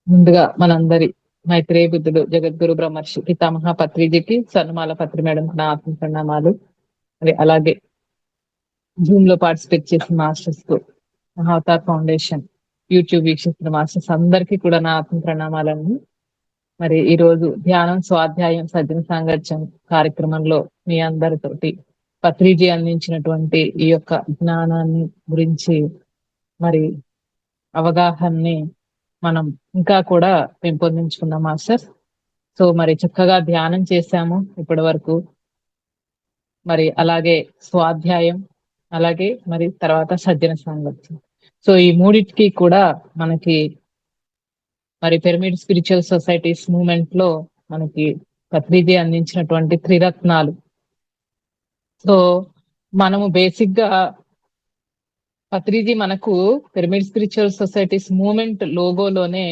ముందుగా మనందరి మైత్రేయ బుద్ధుడు జగద్గురు బ్రహ్మర్షి పితామహ పత్రిజీకి సన్మాల పత్రి మేడం నా ఆత్మ ప్రణామాలు. మరి అలాగే జూమ్ లో పార్టిసిపేట్ చేసిన మాస్టర్స్ కు మహావతార్ ఫౌండేషన్ యూట్యూబ్ వీక్షిస్తున్న మాస్టర్స్ అందరికీ కూడా నా ఆత్మ ప్రణామాలండి. మరి ఈ రోజు ధ్యానం స్వాధ్యాయం సజ్జన సాంగత్యం కార్యక్రమంలో మీ అందరితోటి పత్రిజీ అందించినటువంటి ఈ యొక్క జ్ఞానాన్ని గురించి మరి అవగాహనని మనం ఇంకా కూడా పెంపొందించుకున్నాం మాస్టర్. సో మరి చక్కగా ధ్యానం చేశాము ఇప్పటి వరకు. మరి అలాగే స్వాధ్యాయం, అలాగే మరి తర్వాత సజ్జన సాంగత్యం. సో ఈ మూడిటికి కూడా మనకి మరి పిరమిడ్ స్పిరిచువల్ సొసైటీస్ మూవ్మెంట్ లో మనకి పత్రిజీ అందించినటువంటి త్రిరత్నాలు. సో మనము బేసిక్ గా పత్రిజీ మనకు పిరమిడ్ స్పిరిచువల్ సొసైటీస్ మూవ్మెంట్ లోగోలోనే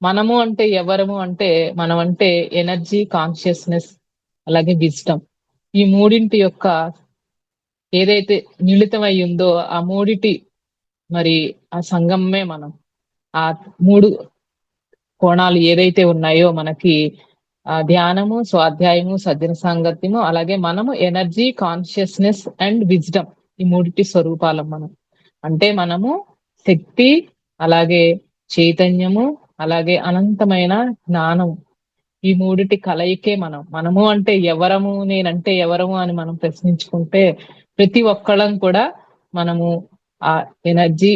మనము అంటే ఎవరము అంటే మనం అంటే ఎనర్జీ, కాన్షియస్నెస్, అలాగే విజ్డమ్, ఈ మూడింటి యొక్క ఏదైతే మిళితమై ఉందో ఆ మూడిటి మరి ఆ సంగమే మనం. ఆ మూడు కోణాలు ఏదైతే ఉన్నాయో మనకి ఆ ధ్యానము, స్వాధ్యాయము, సజ్జన సాంగత్యము, అలాగే మనము ఎనర్జీ, కాన్షియస్నెస్ అండ్ విజ్డమ్, ఈ మూడిటి స్వరూపాలం మనం. అంటే మనము శక్తి, అలాగే చైతన్యము, అలాగే అనంతమైన జ్ఞానం, ఈ మూడిటి కలయికే మనం. మనము అంటే ఎవరము, నేనంటే ఎవరము అని మనం ప్రశ్నించుకుంటే ప్రతి ఒక్కళ్ళం కూడా మనము ఆ ఎనర్జీ,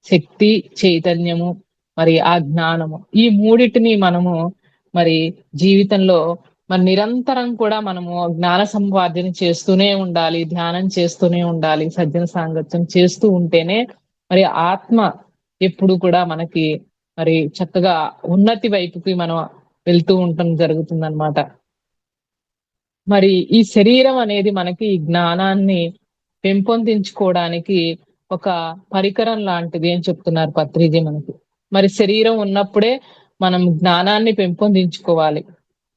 శక్తి, చైతన్యము, మరి ఆ జ్ఞానము, ఈ మూడిటిని మనము మరి జీవితంలో మరి నిరంతరం కూడా మనము జ్ఞాన సంపార్జన చేస్తూనే ఉండాలి, ధ్యానం చేస్తూనే ఉండాలి, సజ్జన సాంగత్యం చేస్తూ ఉంటేనే మరి ఆత్మ ఎప్పుడు కూడా మనకి మరి చక్కగా ఉన్నతి వైపుకి మనం వెళ్తూ ఉండటం జరుగుతుందన్నమాట. మరి ఈ శరీరం అనేది మనకి ఈ జ్ఞానాన్ని పెంపొందించుకోవడానికి ఒక పరికరం లాంటిది అని చెప్తున్నారు పత్రిజీ మనకి. మరి శరీరం ఉన్నప్పుడే మనం జ్ఞానాన్ని పెంపొందించుకోవాలి.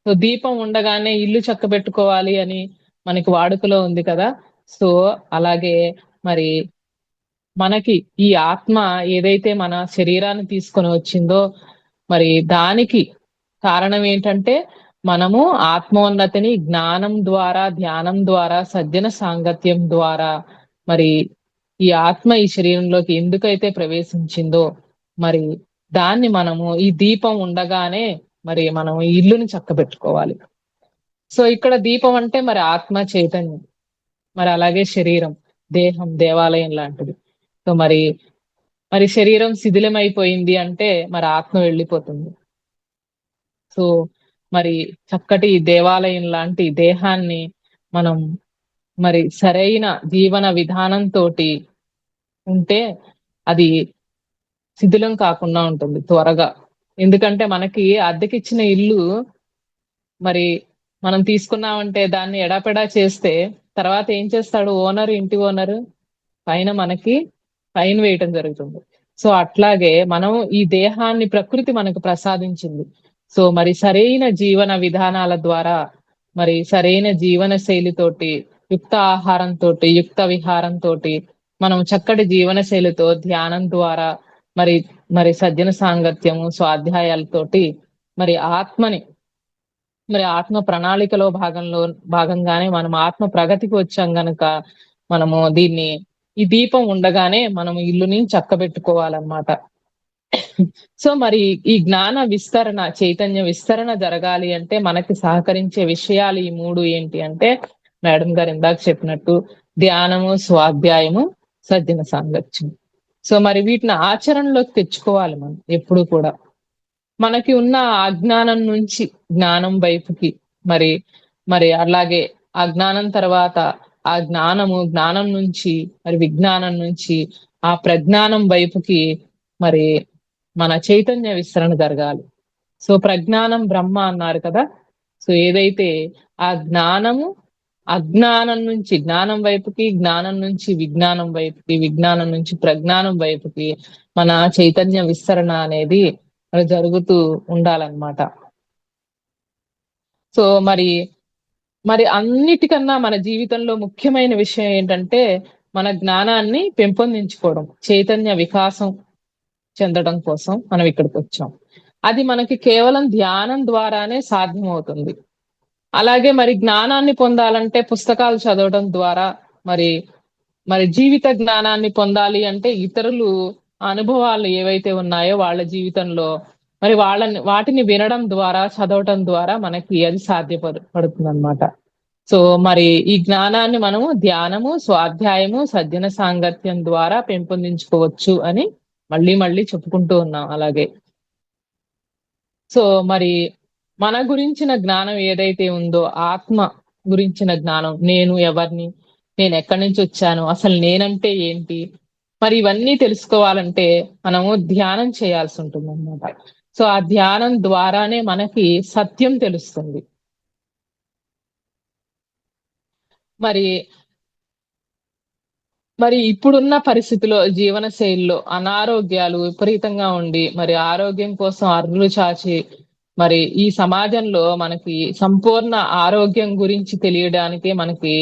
సో దీపం ఉండగానే ఇల్లు చక్కబెట్టుకోవాలి అని మనకి వాడుకలో ఉంది కదా. సో అలాగే మరి మనకి ఈ ఆత్మ ఏదైతే మన శరీరాన్ని తీసుకొని వచ్చిందో మరి దానికి కారణం ఏంటంటే మనము ఆత్మోన్నతిని జ్ఞానం ద్వారా, ధ్యానం ద్వారా, సజ్జన సాంగత్యం ద్వారా మరి ఈ ఆత్మ ఈ శరీరంలోకి ఎందుకైతే ప్రవేశించిందో మరి దాన్ని మనము ఈ దీపం ఉండగానే మరి మనం ఈ ఇల్లుని చక్కబెట్టుకోవాలి. సో ఇక్కడ దీపం అంటే మరి ఆత్మ చైతన్యం, మరి అలాగే శరీరం, దేహం దేవాలయం లాంటిది. సో మరి మరి శరీరం శిథిలమైపోయింది అంటే మరి ఆత్మ వెళ్ళిపోతుంది. సో మరి చక్కటి దేవాలయం లాంటి దేహాన్ని మనం మరి సరైన జీవన విధానంతో ఉంటే అది శిథిలం కాకుండా ఉంటుంది త్వరగా. ఎందుకంటే మనకి అద్దెకిచ్చిన ఇల్లు మరి మనం తీసుకున్నామంటే దాన్ని ఎడాపెడా చేస్తే తర్వాత ఏం చేస్తాడు ఓనర్, ఇంటి ఓనర్ పైన మనకి ఫైన్ వేయటం జరుగుతుంది. సో అట్లాగే మనం ఈ దేహాన్ని ప్రకృతి మనకు ప్రసాదించింది. సో మరి సరైన జీవన విధానాల ద్వారా మరి సరైన జీవన శైలితోటి, యుక్త ఆహారంతో, యుక్త విహారంతో మనం చక్కటి జీవన శైలితో ధ్యానం ద్వారా మరి మరి సజ్జన సాంగత్యము, స్వాధ్యాయాలతోటి మరి ఆత్మని మరి ఆత్మ ప్రణాళికలో భాగంగానే మనం ఆత్మ ప్రగతికి వచ్చాం గనక మనము దీన్ని ఈ దీపం ఉండగానే మనం ఇల్లుని చక్కబెట్టుకోవాలన్నమాట. సో మరి ఈ జ్ఞాన విస్తరణ, చైతన్య విస్తరణ జరగాలి అంటే మనకి సహకరించే విషయాలు ఈ మూడు ఏంటి అంటే మేడం గారు ఇందాక చెప్పినట్టు ధ్యానము, స్వాధ్యాయము, సజ్జన సాంగత్యం. సో మరి వీటిని ఆచరణలోకి తెచ్చుకోవాలి మనం ఎప్పుడు కూడా. మనకి ఉన్న అజ్ఞానం నుంచి జ్ఞానం వైపుకి మరి మరి అలాగే ఆ జ్ఞానం తర్వాత ఆ జ్ఞానం నుంచి మరి విజ్ఞానం నుంచి ఆ ప్రజ్ఞానం వైపుకి మరి మన చైతన్య విస్తరణ జరగాలి. సో ప్రజ్ఞానం బ్రహ్మ అన్నారు కదా. సో ఏదైతే ఆ జ్ఞానము అజ్ఞానం నుంచి జ్ఞానం వైపుకి, జ్ఞానం నుంచి విజ్ఞానం వైపుకి, విజ్ఞానం నుంచి ప్రజ్ఞానం వైపుకి మన చైతన్య విస్తరణ అనేది జరుగుతూ ఉండాలన్నమాట. సో మరి మరి అన్నిటికన్నా మన జీవితంలో ముఖ్యమైన విషయం ఏంటంటే మన జ్ఞానాన్ని పెంపొందించుకోవడం, చైతన్య వికాసం చెందడం కోసం మనం ఇక్కడికి వచ్చాం. అది మనకి కేవలం ధ్యానం ద్వారానే సాధ్యమవుతుంది. అలాగే మరి జ్ఞానాన్ని పొందాలంటే పుస్తకాలు చదవడం ద్వారా మరి మరి జీవిత జ్ఞానాన్ని పొందాలి అంటే ఇతరులు అనుభవాలు ఏవైతే ఉన్నాయో వాళ్ళ జీవితంలో మరి వాటిని వినడం ద్వారా చదవటం ద్వారా మనకి అది పడుతుందన్నమాట. సో మరి ఈ జ్ఞానాన్ని మనము ధ్యానము, స్వాధ్యాయము, సజ్జన సాంగత్యం ద్వారా పెంపొందించుకోవచ్చు అని మళ్ళీ మళ్ళీ చెప్పుకుంటూ ఉన్నాం. అలాగే సో మరి మన గురించిన జ్ఞానం ఏదైతే ఉందో, ఆత్మ గురించిన జ్ఞానం, నేను ఎవరిని, నేను ఎక్కడి నుంచి వచ్చాను, అసలు నేనంటే ఏంటి, మరి ఇవన్నీ తెలుసుకోవాలంటే మనము ధ్యానం చేయాల్సి ఉంటుంది అన్నమాట. సో ఆ ధ్యానం ద్వారానే మనకి సత్యం తెలుస్తుంది. మరి మరి ఇప్పుడున్న పరిస్థితిలో జీవన శైలిలో అనారోగ్యాలు విపరీతంగా ఉండి మరి ఆరోగ్యం కోసం అర్రులు చాచి మరి ఈ సమాజంలో మనకి సంపూర్ణ ఆరోగ్యం గురించి తెలియడానికే మనకి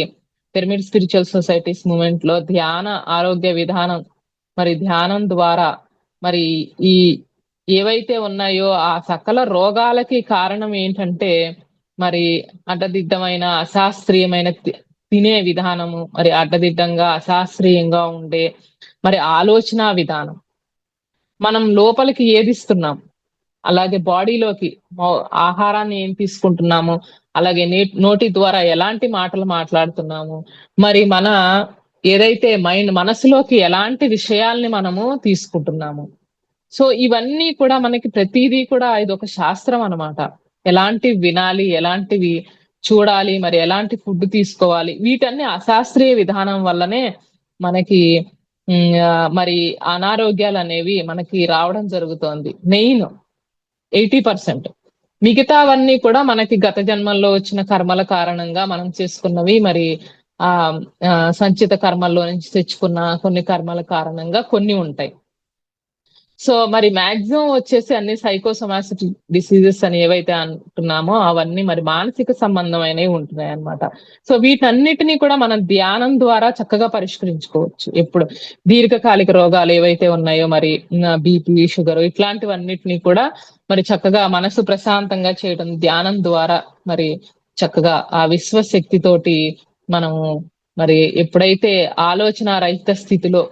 పిరమిడ్ స్పిరిచువల్ సొసైటీస్ మూవ్మెంట్ లో ధ్యాన ఆరోగ్య విధానం మరి ధ్యానం ద్వారా మరి ఈ ఏవైతే ఉన్నాయో ఆ సకల రోగాలకి కారణం ఏంటంటే మరి అడ్డదిడ్డమైన అశాస్త్రీయమైన తినే విధానము, మరి అడ్డదిడ్డంగా అశాస్త్రీయంగా ఉండే మరి ఆలోచన విధానం, మనం లోపలికి ఏదిస్తున్నాం, అలాగే బాడీలోకి ఆహారాన్ని ఏం తీసుకుంటున్నాము, అలాగే నోటి ద్వారా ఎలాంటి మాటలు మాట్లాడుతున్నాము, మరి మన ఏదైతే మనసులోకి ఎలాంటి విషయాల్ని మనము తీసుకుంటున్నాము. సో ఇవన్నీ కూడా మనకి ప్రతిదీ కూడా ఇది ఒక శాస్త్రం అన్నమాట. ఎలాంటివి వినాలి, ఎలాంటివి చూడాలి, మరి ఎలాంటి ఫుడ్ తీసుకోవాలి, వీటన్ని అశాస్త్రీయ విధానం వల్లనే మనకి మరి అనారోగ్యాలు అనేవి మనకి రావడం జరుగుతోంది. మెయిన్ 80%. మిగతావన్నీ కూడా మనకి గత జన్మల్లో వచ్చిన కర్మల కారణంగా మనం చేసుకున్నవి, మరి ఆ సంచిత కర్మల్లో నుంచి తెచ్చుకున్న కొన్ని కర్మల కారణంగా కొన్ని ఉంటాయి. సో మరి మాక్సిమం వచ్చేసి అన్ని సైకోసోమాటిక్ డిసీజెస్ అని ఏవైతే అంటున్నామో అవన్నీ మరి మానసిక సంబంధమైనవి ఉంటున్నాయి అన్నమాట. సో వీటన్నిటినీ కూడా మనం ధ్యానం ద్వారా చక్కగా పరిష్కరించుకోవచ్చు. ఎప్పుడు దీర్ఘకాలిక రోగాలు ఏవైతే ఉన్నాయో మరి బీపీ, షుగర్ ఇట్లాంటివన్నిటినీ కూడా మరి చక్కగా మనసు ప్రశాంతంగా చేయడం ధ్యానం ద్వారా మరి చక్కగా ఆ విశ్వశక్తితోటి మనము మరి ఎప్పుడైతే ఆలోచన రహిత స్థితిలో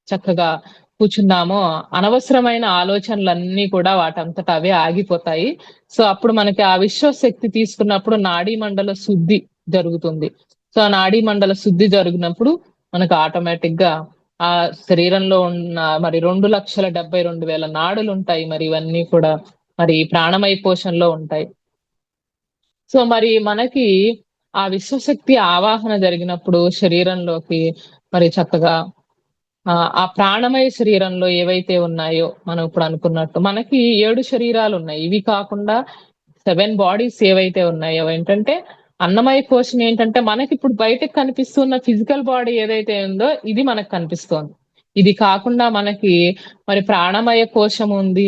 చక్కగా కూర్చున్నామో అనవసరమైన ఆలోచనలన్నీ కూడా వాటంతట అవే ఆగిపోతాయి. సో అప్పుడు మనకి ఆ విశ్వశక్తి తీసుకున్నప్పుడు నాడీ మండల శుద్ధి జరుగుతుంది. సో ఆ నాడీ మండల శుద్ధి జరిగినప్పుడు మనకు ఆటోమేటిక్ గా ఆ శరీరంలో ఉన్న మరి 2,72,000 నాడులు ఉంటాయి. మరి ఇవన్నీ కూడా మరి ప్రాణమయ పోషణలో ఉంటాయి. సో మరి మనకి ఆ విశ్వశక్తి ఆవాహన జరిగినప్పుడు శరీరంలోకి మరి చక్కగా ఆ ప్రాణమయ శరీరంలో ఏవైతే ఉన్నాయో మనం ఇప్పుడు అనుకున్నట్టు మనకి 7 శరీరాలు ఉన్నాయి. ఇవి కాకుండా 7 బాడీస్ ఏవైతే ఉన్నాయో ఏంటంటే అన్నమయ కోశం ఏంటంటే మనకి ఇప్పుడు బయటకు కనిపిస్తున్న ఫిజికల్ బాడీ ఏదైతే ఉందో ఇది మనకు కనిపిస్తోంది. ఇది కాకుండా మనకి మరి ప్రాణమయ కోశం ఉంది.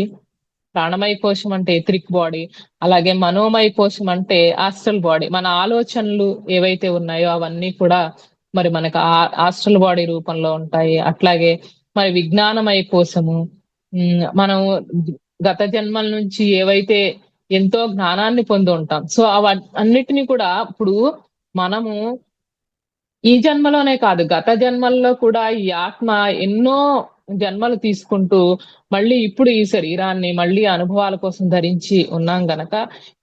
ప్రాణమయ కోశం అంటే ఎథరిక్ బాడీ, అలాగే మనోమయ కోశం అంటే ఆస్ట్రల్ బాడీ. మన ఆలోచనలు ఏవైతే ఉన్నాయో అవన్నీ కూడా మరి మనకు ఆస్ట్రల్ బాడీ రూపంలో ఉంటాయి. అట్లాగే మరి విజ్ఞానమయ కోశము, మనం గత జన్మల నుంచి ఏవైతే ఎంతో జ్ఞానాన్ని పొంది ఉంటాం. సో అన్నిటినీ కూడా ఇప్పుడు మనము ఈ జన్మలోనే కాదు, గత జన్మల్లో కూడా ఈ ఆత్మ ఎన్నో జన్మలు తీసుకుంటూ మళ్ళీ ఇప్పుడు ఈ శరీరాన్ని మళ్ళీ అనుభవాల కోసం ధరించి ఉన్నాం గనక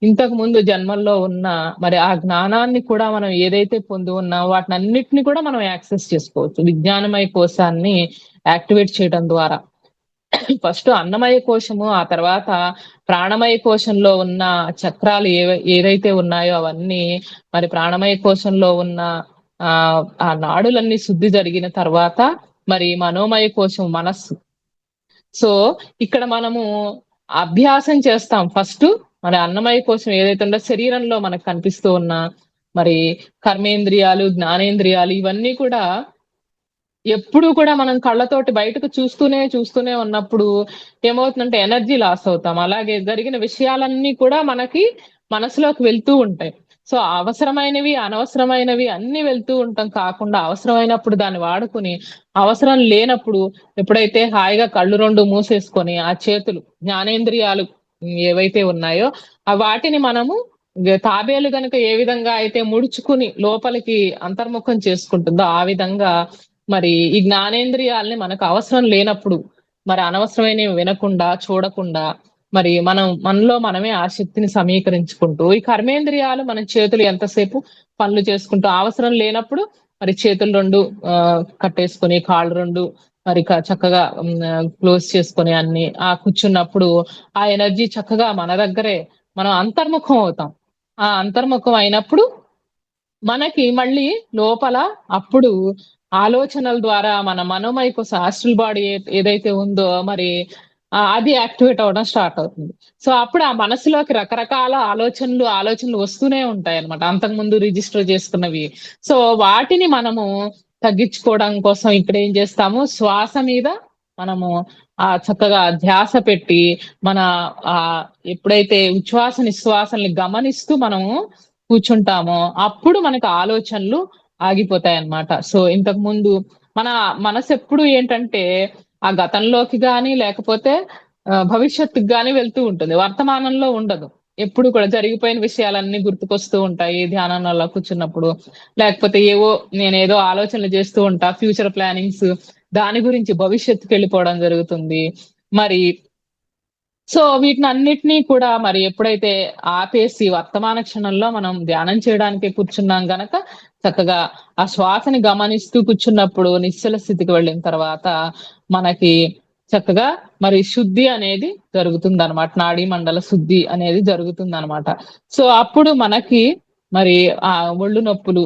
ఇంతకు ముందు జన్మల్లో ఉన్న మరి ఆ జ్ఞానాన్ని కూడా మనం ఏదైతే పొంది ఉన్నామో వాటిని అన్నిటిని కూడా మనం యాక్సెస్ చేసుకోవచ్చు విజ్ఞానమయ కోశాన్ని యాక్టివేట్ చేయడం ద్వారా. ఫస్ట్ అన్నమయ కోశము, ఆ తర్వాత ప్రాణమయ కోశంలో ఉన్న చక్రాలు ఏదైతే ఉన్నాయో అవన్నీ మరి ప్రాణమయ కోశంలో ఉన్న ఆ నాడులన్నీ శుద్ధి జరిగిన తర్వాత మరి మనోమయ కోశం మనస్సు. సో ఇక్కడ మనము అభ్యాసం చేస్తాం. ఫస్ట్ మన అన్నమయ కోశం ఏదైతే ఉందో శరీరంలో మనకు కనిపిస్తూ ఉన్న మరి కర్మేంద్రియాలు, జ్ఞానేంద్రియాలు ఇవన్నీ కూడా ఎప్పుడు కూడా మనం కళ్ళతోటి బయటకు చూస్తూనే ఉన్నప్పుడు ఏమవుతుందంటే ఎనర్జీ లాస్ అవుతాం. అలాగే జరిగిన విషయాలన్నీ కూడా మనకి మనసులోకి వెళ్తూ ఉంటాయి. సో అవసరమైనవి, అనవసరమైనవి అన్ని వెళ్తూ ఉంటాం. కాకుండా అవసరమైనప్పుడు దాన్ని వాడుకుని, అవసరం లేనప్పుడు ఎప్పుడైతే హాయిగా కళ్ళు 2 మూసేసుకొని ఆ చేతులు జ్ఞానేంద్రియాలు ఏవైతే ఉన్నాయో వాటిని మనము తాబేలు గనుక ఏ విధంగా అయితే ముడుచుకుని లోపలికి అంతర్ముఖం చేసుకుంటుందో ఆ విధంగా మరి ఈ జ్ఞానేంద్రియాల్ని మనకు అవసరం లేనప్పుడు మరి అనవసరమైనవి వినకుండా చూడకుండా మరి మనలో మనమే ఆ శక్తిని సమీకరించుకుంటూ ఈ కర్మేంద్రియాలు మన చేతులు ఎంతసేపు పనులు చేసుకుంటూ అవసరం లేనప్పుడు మరి చేతులు రెండు కట్టేసుకొని కాళ్ళు రెండు మరి చక్కగా క్లోజ్ చేసుకొని అన్ని కూర్చున్నప్పుడు ఆ ఎనర్జీ చక్కగా మన దగ్గరే మనం అంతర్ముఖం అవుతాం. ఆ అంతర్ముఖం అయినప్పుడు మనకి మళ్ళీ లోపల అప్పుడు ఆలోచనల ద్వారా మన మనోమైకోస్ ఆస్ట్రల్ బాడీ ఏదైతే ఉందో మరి అది యాక్టివేట్ అవ్వడం స్టార్ట్ అవుతుంది. సో అప్పుడు ఆ మనసులోకి రకరకాల ఆలోచనలు వస్తూనే ఉంటాయి అన్నమాట. అంతకుముందు రిజిస్టర్ చేసుకున్నవి. సో వాటిని మనము తగ్గించుకోవడం కోసం ఇక్కడ ఏం చేస్తాము, శ్వాస మీద మనము చక్కగా ధ్యాస పెట్టి మన ఎప్పుడైతే ఉచ్ఛ్వాస నిశ్వాసల్ని గమనిస్తూ మనము కూర్చుంటామో అప్పుడు మనకు ఆలోచనలు ఆగిపోతాయి అన్నమాట. సో ఇంతకు ముందు మన మనసు ఎప్పుడు ఏంటంటే ఆ గతంలోకి గాని లేకపోతే భవిష్యత్తుకి గాని వెళ్తూ ఉంటుంది, వర్తమానంలో ఉండదు. ఎప్పుడు కూడా జరిగిపోయిన విషయాలన్నీ గుర్తుకొస్తూ ఉంటాయి ధ్యానంలో కూర్చున్నప్పుడు. లేకపోతే నేనేదో ఆలోచనలు చేస్తూ ఉంటా, ఫ్యూచర్ ప్లానింగ్స్ దాని గురించి భవిష్యత్తుకి వెళ్ళిపోవడం జరుగుతుంది. మరి సో వీటినన్నిటినీ కూడా మరి ఎప్పుడైతే ఆపేసి వర్తమాన క్షణంలో మనం ధ్యానం చేయడానికి కూర్చున్నాం గనక చక్కగా ఆ శ్వాసని గమనిస్తూ కూర్చున్నప్పుడు నిశ్చల స్థితికి వెళ్ళిన తర్వాత మనకి చక్కగా మరి శుద్ధి అనేది జరుగుతుందన్నమాట. నాడీ మండల శుద్ధి అనేది జరుగుతుందన్నమాట. సో అప్పుడు మనకి మరి ఆ ఒళ్ళు నొప్పులు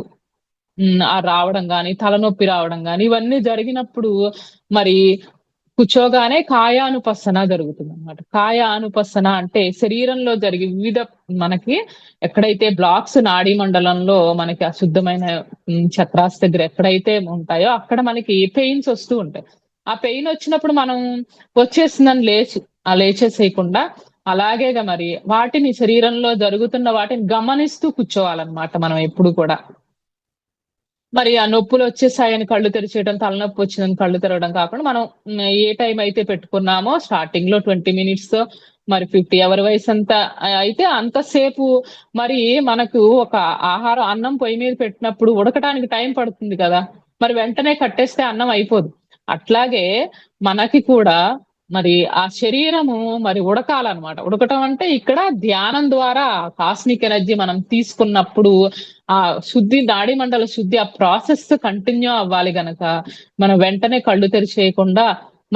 రావడం గాని, తలనొప్పి రావడం గాని ఇవన్నీ జరిగినప్పుడు మరి కూర్చోగానే కాయానుపස්සన జరుగుతుందన్నమాట. కాయానుపස්සన అంటే శరీరంలో జరిగే వివిధ మనకి ఎక్కడైతే బ్లాక్స్ నాడీ మండలంలో మనకి అశుద్ధమైన చక్రాస్ దగ్గర ఎక్కడైతే ఉంటాయో అక్కడ మనకి పెయిన్స్ వస్తూ ఉంటాయి. ఆ పెయిన్ వచ్చినప్పుడు మనం వచ్చేసిందని లేచేసేయకుండా అలాగేగా మరి వాటిని శరీరంలో జరుగుతున్న వాటిని గమనిస్తూ కూర్చోవాలన్నమాట మనం ఎప్పుడు కూడా. మరి ఆ నొప్పులు వచ్చేసాయని కళ్ళు తెరిచేయడం, తలనొప్పి వచ్చిందని కళ్ళు తెరవడం కాకుండా మనం ఏ టైం అయితే పెట్టుకున్నామో స్టార్టింగ్ లో 20 మినిట్స్ మరి 50 అవర్ వయసు అంతా అయితే అంతసేపు మరి మనకు ఒక అన్నం పొయ్యి మీద పెట్టినప్పుడు ఉడకడానికి టైం పడుతుంది కదా, మరి వెంటనే కట్టేస్తే అన్నం అయిపోదు. అట్లాగే మనకి కూడా మరి ఆ శరీరము మరి ఉడకాలన్నమాట. ఉడకటం అంటే ఇక్కడ ధ్యానం ద్వారా కాస్మిక్ ఎనర్జీ మనం తీసుకున్నప్పుడు ఆ శుద్ధి, నాడీ మండల శుద్ధి ఆ ప్రాసెస్ కంటిన్యూ అవ్వాలి గనక మనం వెంటనే కళ్ళు తెరిచేయకుండా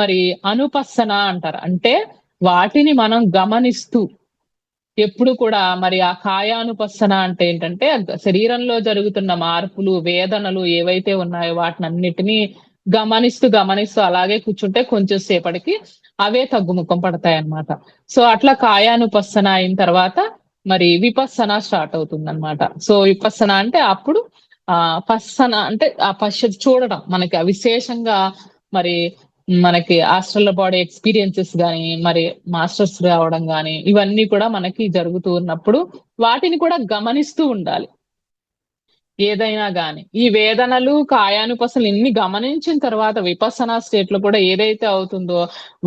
మరి అనుపස්සన అంటారు. అంటే వాటిని మనం గమనిస్తూ ఎప్పుడు కూడా మరి ఆ కాయానుపස්සన అంటే ఏంటంటే శరీరంలో జరుగుతున్న మార్పులు, వేదనలు ఏవైతే ఉన్నాయో వాటినన్నిటినీ గమనిస్తూ అలాగే కూర్చుంటే కొంచెం సేపటికి అవే తగ్గుముఖం పడతాయన్నమాట. సో అట్లా కాయానుపස්සన అయిన తర్వాత మరి విపස්සన స్టార్ట్ అవుతుందన్నమాట. సో విపස්සన అంటే అప్పుడు పස්සన అంటే ఆ చూడడం మనకి విశేషంగా మరి మనకి ఆస్ట్రల్ బాడీ ఎక్స్పీరియన్సెస్ గాని మరి మాస్టర్స్ రావడం గాని ఇవన్నీ కూడా మనకి జరుగుతూ ఉన్నప్పుడు వాటిని కూడా గమనిస్తూ ఉండాలి. ఏదైనా గాని ఈ వేదనలు, కాయానుపసలు ఇన్ని గమనించిన తర్వాత విపස්සనా స్టేట్ లో కూడా ఏదైతే అవుతుందో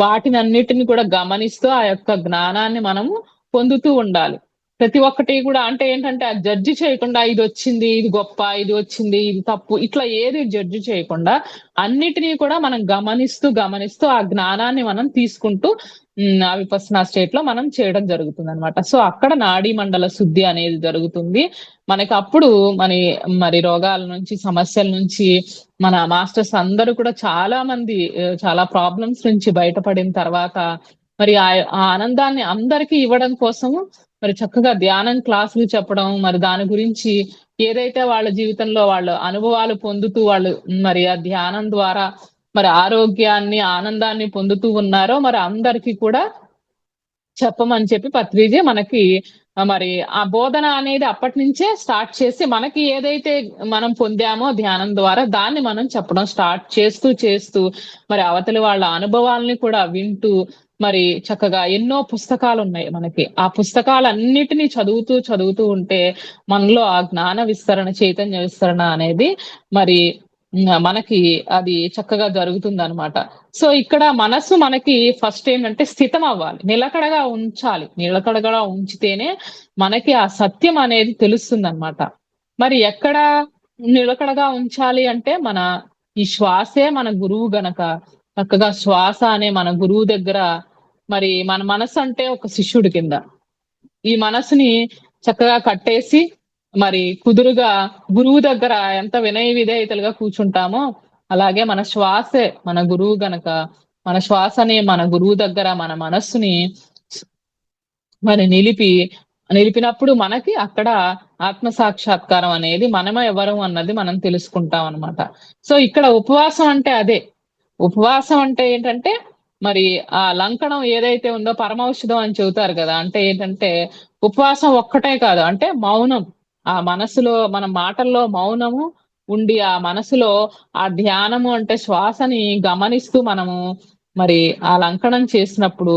వాటినన్నిటిని కూడా గమనిస్తూ ఆ యొక్క జ్ఞానాన్ని మనము పొందుతూ ఉండాలి. ప్రతి ఒక్కటి కూడా అంటే ఏంటంటే జడ్జి చేయకుండా ఇది వచ్చింది, ఇది గొప్ప, ఇది వచ్చింది, ఇది తప్పు, ఇట్లా ఏది జడ్జి చేయకుండా అన్నిటినీ కూడా మనం గమనిస్తూ ఆ జ్ఞానాన్ని మనం తీసుకుంటూ ఆ విపස්සనా స్టేట్ లో మనం చేయడం జరుగుతుంది అనమాట. సో అక్కడ నాడీ మండల శుద్ధి అనేది జరుగుతుంది. మనకి అప్పుడు మరి రోగాల నుంచి, సమస్యల నుంచి మన మాస్టర్స్ అందరూ కూడా చాలా మంది చాలా ప్రాబ్లమ్స్ నుంచి బయటపడిన తర్వాత మరి ఆ ఆనందాన్ని అందరికీ ఇవ్వడం కోసము మరి చక్కగా ధ్యానం క్లాసులు చెప్పడం, మరి దాని గురించి ఏదైతే వాళ్ళ జీవితంలో వాళ్ళు అనుభవాలు పొందుతూ వాళ్ళు మరి ఆ ధ్యానం ద్వారా మరి ఆరోగ్యాన్ని, ఆనందాన్ని పొందుతూ ఉన్నారో మరి అందరికీ కూడా చెప్పమని చెప్పి పత్రిజీ మనకి మరి ఆ బోధన అనేది అప్పటి నుంచే స్టార్ట్ చేసి మనకి ఏదైతే మనం పొందామో ధ్యానం ద్వారా దాన్ని మనం చెప్పడం స్టార్ట్ చేస్తూ మరి అవతలి వాళ్ళ అనుభవాల్ని కూడా వింటూ మరి చక్కగా ఎన్నో పుస్తకాలు ఉన్నాయి మనకి. ఆ పుస్తకాలన్నిటినీ చదువుతూ ఉంటే మనలో ఆ జ్ఞాన విస్తరణ, చైతన్య విస్తరణ అనేది మరి మనకి అది చక్కగా జరుగుతుందనమాట. సో, ఇక్కడ మనసు మనకి ఫస్ట్ ఏంటంటే స్థితం అవ్వాలి. నిలకడగా ఉంచాలి. నిలకడగా ఉంచితేనే మనకి ఆ సత్యం అనేది తెలుస్తుందనమాట. మరి ఎక్కడ నిలకడగా ఉంచాలి అంటే, మన ఈ శ్వాసే మన గురువు గనక, చక్కగా శ్వాస అనే మన గురువు దగ్గర మరి మన మనసంటే ఒక శిష్యుడి కింద. ఈ మనసుని చక్కగా కట్టేసి, మరి కుదురుగా గురువు దగ్గర ఎంత వినయ విధేయతలుగా కూర్చుంటామో, అలాగే మన శ్వాసే మన గురువు గనక, మన శ్వాసనే మన గురువు దగ్గర మన మనస్సుని మరి నిలిపినప్పుడు మనకి అక్కడ ఆత్మ సాక్షాత్కారం అనేది మనమే ఎవరం అన్నది మనం తెలుసుకుంటాం అన్నమాట. సో, ఇక్కడ ఉపవాసం అంటే అదే. ఉపవాసం అంటే ఏంటంటే, మరి ఆ లంకణం ఏదైతే ఉందో పరమౌషధం అని చెబుతారు గదా! అంటే ఏంటంటే, ఉపవాసం ఒక్కటే కాదు. అంటే మౌనం. ఆ మనసులో మన మాటల్లో మౌనము ఉండి, ఆ మనసులో ఆ ధ్యానము అంటే శ్వాసని గమనిస్తూ మనము మరి ఆ లంకణం చేసినప్పుడు,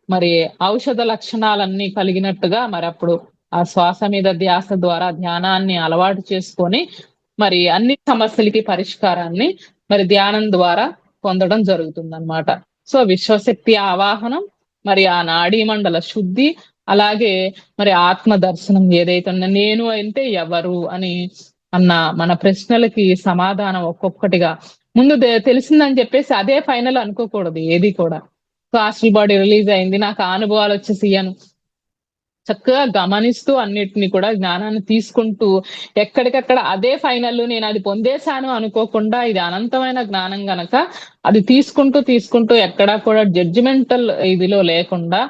మరి ఔషధ లక్షణాలన్నీ కలిగినట్టుగా మరప్పుడు ఆ శ్వాస మీద ధ్యాస ద్వారా ధ్యానాన్ని అలవాటు చేసుకొని, మరి అన్ని సమస్యలకి పరిష్కారాన్ని మరి ధ్యానం ద్వారా పొందడం జరుగుతుందనమాట. సో, విశ్వశక్తి ఆవాహనం, మరి ఆ నాడీ మండల శుద్ధి, అలాగే మరి ఆత్మ దర్శనం ఏదైతే ఉందో నేను అంటే ఎవరు అని అన్న మన ప్రశ్నలకి సమాధానం ఒక్కొక్కటిగా ముందు తెలిసిందని చెప్పేసి అదే ఫైనల్ అనుకోకూడదు ఏది కూడా. సో, 'హాస్టల్ బాడీ' రిలీజ్ అయింది. నాకు ఆ అనుభవాలొచ్చేసియను. చక్కగా గమనిస్తూ అన్నిటిని కూడా జ్ఞానాన్ని తీసుకుంటూ ఎక్కడికక్కడ అదే ఫైనల్ నేనది పొందేశాను అనుకోకుండా ఇది అనంతమైన జ్ఞానం గనక అది తీసుకుంటూ ఎక్కడా కూడా జడ్జిమెంటల్ ఇదిలో లేకుండా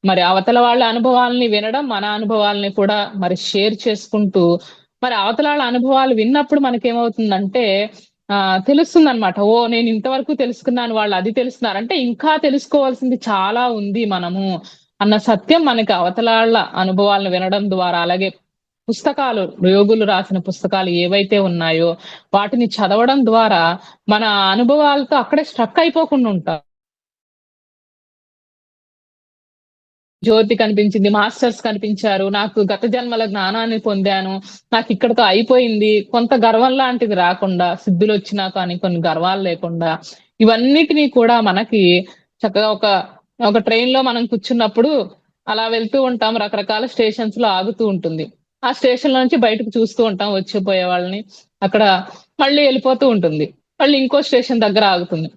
మరి అవతల వాళ్ళ అనుభవాల్ని వినడం, మన అనుభవాల్ని కూడా మరి షేర్ చేసుకుంటూ మరి అవతల వాళ్ళ అనుభవాలు విన్నప్పుడు మనకేమవుతుందంటే తెలుస్తుందనమాట. ఓహ్! నేను ఇంతవరకు తెలుసుకున్నాను. వాళ్ళు అది తెలుసుకున్నారు. అంటే ఇంకా తెలుసుకోవాల్సింది చాలా ఉంది మనము అన్న సత్యం మనకి అవతలాళ్ళ అనుభవాలను వినడం ద్వారా, అలాగే పుస్తకాలు యోగులు రాసిన పుస్తకాలు ఏవైతే ఉన్నాయో, వాటిని చదవడం ద్వారా మన అనుభవాలతో అక్కడే స్ట్రక్ అయిపోకుండా ఉంటాం. జ్యోతి కనిపించింది, మాస్టర్స్ కనిపించారు, నాకు గత జన్మల జ్ఞానాన్ని పొందాను, నాకిక్కడితో అయిపోయింది. కొంత గర్వం లాంటిది రాకుండా, సిద్ధులొచ్చినా కానీ కొన్ని గర్వాలు లేకుండా, ఇవన్నిటిని కూడా మనకి చక్కగా ఒక ట్రైన్‌లో మనం కూర్చున్నప్పుడు అలా వెళ్తూ ఉంటాం. రకరకాల స్టేషన్స్‌లో ఆగుతూ ఉంటుంది. ఆ స్టేషన్‌లో నుంచి బయటకు చూస్తూ ఉంటాం వచ్చిపోయే వాళ్ళని. అక్కడ మళ్ళీ ఎళ్ళిపోతూ ఉంటుంది. మళ్ళీ ఇంకో స్టేషన్ దగ్గర ఆగుతుంది.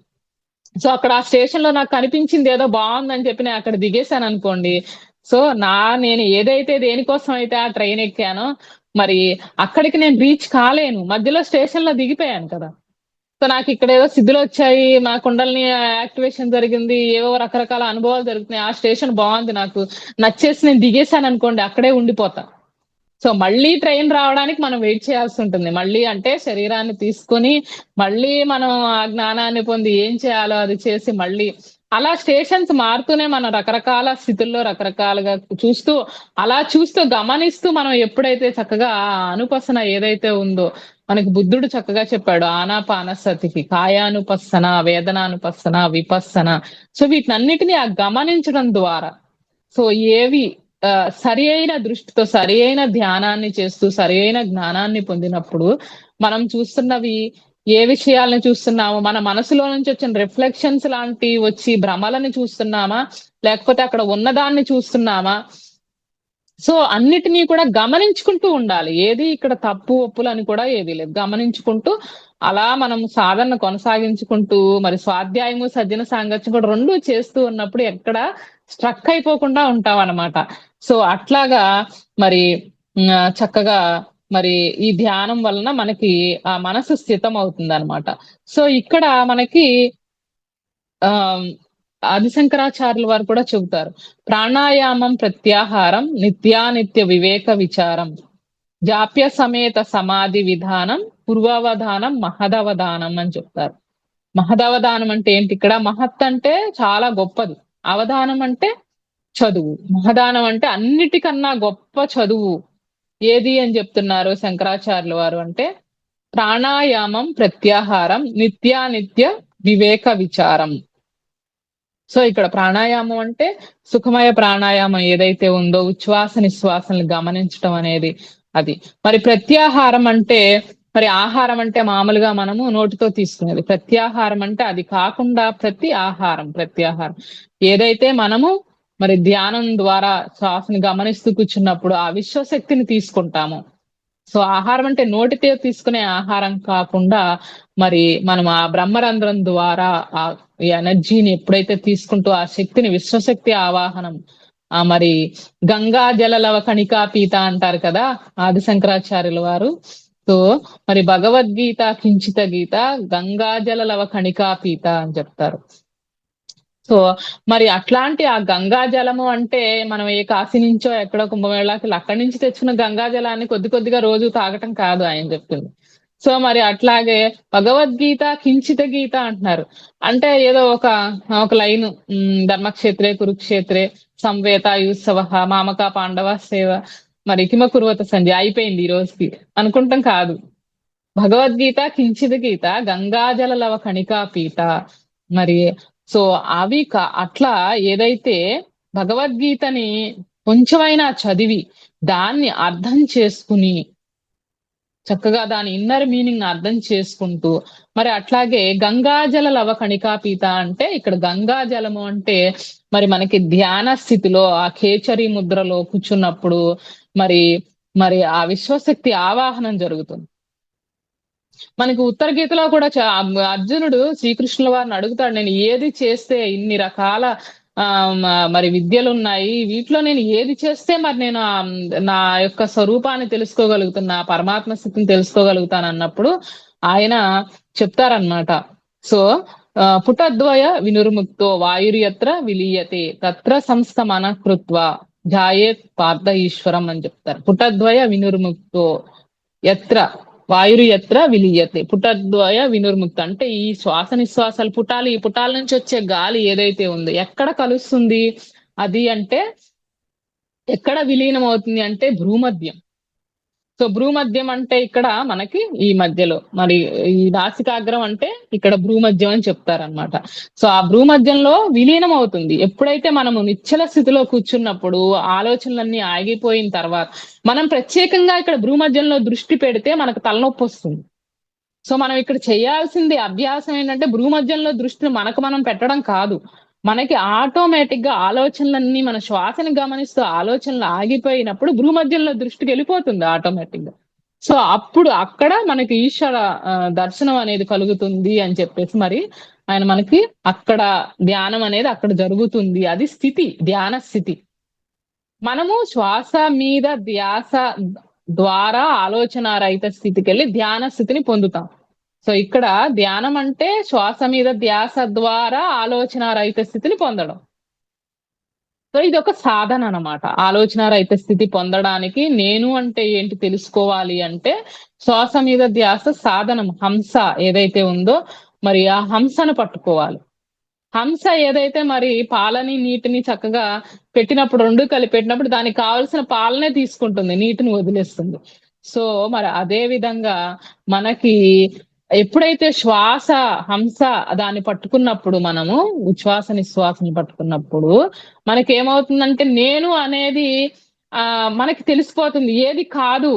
సో, అక్కడ ఆ స్టేషన్‌లో నాకు కనిపించిందేదో బావుందని చెప్పి నేనక్కడ దిగేశాననుకోండి. సో, నేను ఏదైతే దేనికోసం అయితే ఆ ట్రైన్ ఎక్కానో, మరి అక్కడికి నేను రీచ్ కాలేను. మధ్యలో స్టేషన్‌లో దిగిపోయాను కదా! సో, నాకిక్కడేదో సిద్ధులొచ్చాయి, మా కుండలిని యాక్టివేషన్ జరిగింది, ఏవో రకరకాల అనుభవాలు జరుగుతున్నాయి. ఆ స్టేషన్ బావుంది నాకు. నచ్చేసి నేను దిగేశాననుకోండి, అక్కడే ఉండిపోతా. సో, మళ్ళీ ట్రైన్ రావడానికి మనం వెయిట్ చేయాల్సుంటుంది. మళ్ళీ అంటే శరీరాన్ని తీసుకొని, మళ్ళీ మనం ఆ జ్ఞానాన్ని పొంది ఏం చేయాలో అది చేసి మళ్ళీ అలా స్టేషన్స్ మారుతూనే మనం రకరకాల స్థితుల్లో రకరకాలుగా చూస్తూ, అలా చూస్తూ గమనిస్తూ మనం ఎప్పుడైతే చక్కగా ఆ అనుపసన ఏదైతే ఉందో, మనకి బుద్ధుడు చక్కగా చెప్పాడు. ఆనాపానసతికి కాయానుపස්සన, వేదనానుపස්සన, విపස්සన. సో, వీటినన్నిటిని గమనించడం ద్వారా సో, ఏవి సరి అయిన దృష్టితో సరి అయిన ధ్యానాన్ని చేస్తూ, సరి అయిన జ్ఞానాన్ని పొందినప్పుడు, మనం చూస్తున్నవి ఏ విషయాలను చూస్తున్నామో, మన మనసులో నుంచి వచ్చిన రిఫ్లెక్షన్స్ లాంటివి వచ్చి భ్రమలను చూస్తున్నామా? లేకపోతే అక్కడ ఉన్నదాన్ని చూస్తున్నామా? సో, అన్నిటిని కూడా గమనించుకుంటూ ఉండాలి. ఏది ఇక్కడ తప్పు, ఒప్పులని కూడా ఏది లేదు. గమనించుకుంటూ అలా మనం సాధనను కొనసాగించుకుంటూ మరి స్వాధ్యాయము, సజ్జన సాంగత్యం కూడా 2 చేస్తూ ఉన్నప్పుడు ఎక్కడ స్ట్రక్ అయిపోకుండా ఉంటామనమాట. సో, అట్లాగా మరి చక్కగా మరి ఈ ధ్యానం వలన మనకి ఆ మనసు స్థితమవుతుందనమాట. సో, ఇక్కడ మనకి ఆహ్, ఆదిశంకరాచార్యుల వారు కూడా చెబుతారు. ప్రాణాయామం ప్రత్యాహారం నిత్యానిత్య వివేక విచారం. జాప్య సమేత సమాధి విధానం పూర్వావధానం మహదవధానం అని చెప్తారు. మహదవధానం అంటే ఏంటి ఇక్కడ? మహత్ అంటే చాలా గొప్పది. అవధానం అంటే చదువు. మహదానం అంటే అన్నిటికన్నా గొప్ప చదువు. ఏది అని చెప్తున్నారు శంకరాచార్యుల వారు అంటే, ప్రాణాయామం ప్రత్యాహారం నిత్యానిత్య వివేక విచారం. సో, ఇక్కడ ప్రాణాయామం అంటే సుఖమయ ప్రాణాయామం ఏదైతే ఉందో ఉచ్ఛ్వాస, నిశ్వాసల్ని గమనించటం అనేది అది. మరి ప్రత్యాహారం అంటే మరి ఆహారం అంటే మామూలుగా మనము నోటితో తీసుకునేది. ప్రత్యాహారం అంటే అది కాకుండా ప్రతి ఆహారం, ప్రత్యాహారం. ఏదైతే మనము మరి ధ్యానం ద్వారా శ్వాసని గమనిస్తూ కూర్చున్నప్పుడు ఆ విశ్వశక్తిని తీసుకుంటామో, సో ఆహారం అంటే నోటితో తీసుకునే ఆహారం కాకుండా మరి మనం ఆ బ్రహ్మరంధ్రం ద్వారా ఆ ఎనర్జీని ఎప్పుడైతే తీసుకుంటూ ఆ శక్తిని విశ్వశక్తి ఆవాహనం మరి గంగా జలలవ కణికా పీత అంటారు కదా ఆది శంకరాచార్యుల వారు. సో మరి భగవద్గీత కించిత గీత గంగా జలలవ కణికా పీత అని చెప్తారు. సో మరి అట్లాంటి ఆ గంగా జలము అంటే మనం ఏ కాశీ నుంచో ఎక్కడో కుంభమేళాకి అక్కడి నుంచి తెచ్చుకున్న గంగా జలాన్ని కొద్ది కొద్దిగా రోజు తాగటం కాదు ఆయన చెప్పింది. సో మరి అట్లాగే భగవద్గీత కించిత గీత అంటున్నారు. అంటే ఏదో ఒక లైన్ ధర్మక్షేత్రే కురుక్షేత్రే సంవేత యుత్సవ మామక పాండవ సేవ మరి కిమ కురువత సంధ్య అయిపోయింది ఈ రోజుకి అనుకుంటాం కాదు. భగవద్గీత కించిత గీత గంగాజల లవ కణికా పీత. మరి సో అవి అట్లా ఏదైతే భగవద్గీతని కొంచెమైనా చదివి దాన్ని అర్థం చేసుకుని చక్కగా దాని ఇన్నర్ మీనింగ్ అర్థం చేసుకుంటూ మరి అట్లాగే గంగాజల లవ కణికా పీత అంటే ఇక్కడ గంగాజలము అంటే మరి మనకి ధ్యాన స్థితిలో ఆ ఖేచరి ముద్రలో కూర్చున్నప్పుడు మరి మరి ఆ విశ్వశక్తి ఆవాహనం జరుగుతుంది. మనకి ఉత్తర గీతలో కూడా అర్జునుడు శ్రీకృష్ణుల వారిని అడుగుతాడు, నేను ఏది చేస్తే ఇన్ని రకాల మరి విద్యలు ఉన్నాయి, వీటిలో నేను ఏది చేస్తే మరి నేను నా యొక్క స్వరూపాన్ని తెలుసుకోగలుగుతున్నా, పరమాత్మ స్థితిని తెలుసుకోగలుగుతాను అన్నప్పుడు ఆయన చెప్తారనమాట. సో పుటద్వయ వినుర్ముక్తో వాయుర్యత్ర విలీయతే తత్ర సంస్థమన కృత్వ ధ్యాయేత్ పార్థ ఈశ్వరం అని చెప్తారు. పుటద్వయ వినుర్ముక్తో ఎత్ర వాయురు ఎత్ర విలీయతే పుటద్వయ వినుర్ముక్త అంటే ఈ శ్వాస నిశ్వాసాలు పుటాలు, ఈ పుటాల నుంచి వచ్చే గాలి ఏదైతే ఉందో ఎక్కడ కలుస్తుంది అది అంటే ఎక్కడ విలీనం అవుతుంది అంటే భ్రూమధ్యం. సో భ్రూమధ్యం అంటే ఇక్కడ మనకి ఈ మధ్యలో మరి ఈ నాసికాగ్రం అంటే ఇక్కడ భ్రూమధ్యం అని చెప్తారనమాట. సో ఆ భ్రూమధ్యంలో విలీనం అవుతుంది. ఎప్పుడైతే మనము నిశ్చల స్థితిలో కూర్చున్నప్పుడు ఆలోచనలన్నీ ఆగిపోయిన తర్వాత మనం ప్రత్యేకంగా ఇక్కడ భ్రూమధ్యంలో దృష్టి పెడితే మనకు తలనొప్పి వస్తుంది. సో మనం ఇక్కడ చేయాల్సింది అభ్యాసం ఏంటంటే భ్రూమధ్యంలో దృష్టిని మనకు మనం పెట్టడం కాదు, మనకి ఆటోమేటిక్ గా ఆలోచనలన్నీ మన శ్వాసని గమనిస్తూ ఆలోచనలు ఆగిపోయినప్పుడు భూమధ్యంలో దృష్టికి వెళ్ళిపోతుంది ఆటోమేటిక్ గా. సో అప్పుడు అక్కడ మనకి ఈశ్వర దర్శనం అనేది కలుగుతుంది అని చెప్పేసి మరి ఆయన మనకి అక్కడ ధ్యానం అనేది అక్కడ జరుగుతుంది. అది స్థితి, ధ్యాన స్థితి. మనము శ్వాస మీద ధ్యాస ద్వారా ఆలోచన రహిత స్థితికి వెళ్ళి ధ్యాన స్థితిని పొందుతాం. సో ఇక్కడ ధ్యానం అంటే శ్వాస మీద ధ్యాస ద్వారా ఆలోచన రహిత స్థితిని పొందడం. సో ఇది ఒక సాధన అన్నమాట. ఆలోచన రహిత స్థితి పొందడానికి నేను అంటే ఏంటి తెలుసుకోవాలి అంటే శ్వాస మీద ధ్యాస సాధనం. హంస ఏదైతే ఉందో మరి ఆ హంసను పట్టుకోవాలి. హంస ఏదైతే మరి పాలని నీటిని చక్కగా పెట్టినప్పుడు రెండు కలిపి పెట్టినప్పుడు దానికి కావలసిన పాలనే తీసుకుంటుంది, నీటిని వదిలేస్తుంది. సో మరి అదే విధంగా మనకి ఎప్పుడైతే శ్వాస హంస దాన్ని పట్టుకున్నప్పుడు మనము ఉచ్ఛ్వాస నిశ్వాసని పట్టుకున్నప్పుడు మనకేమవుతుందంటే నేను అనేది మనకి తెలిసిపోతుంది. ఏది కాదు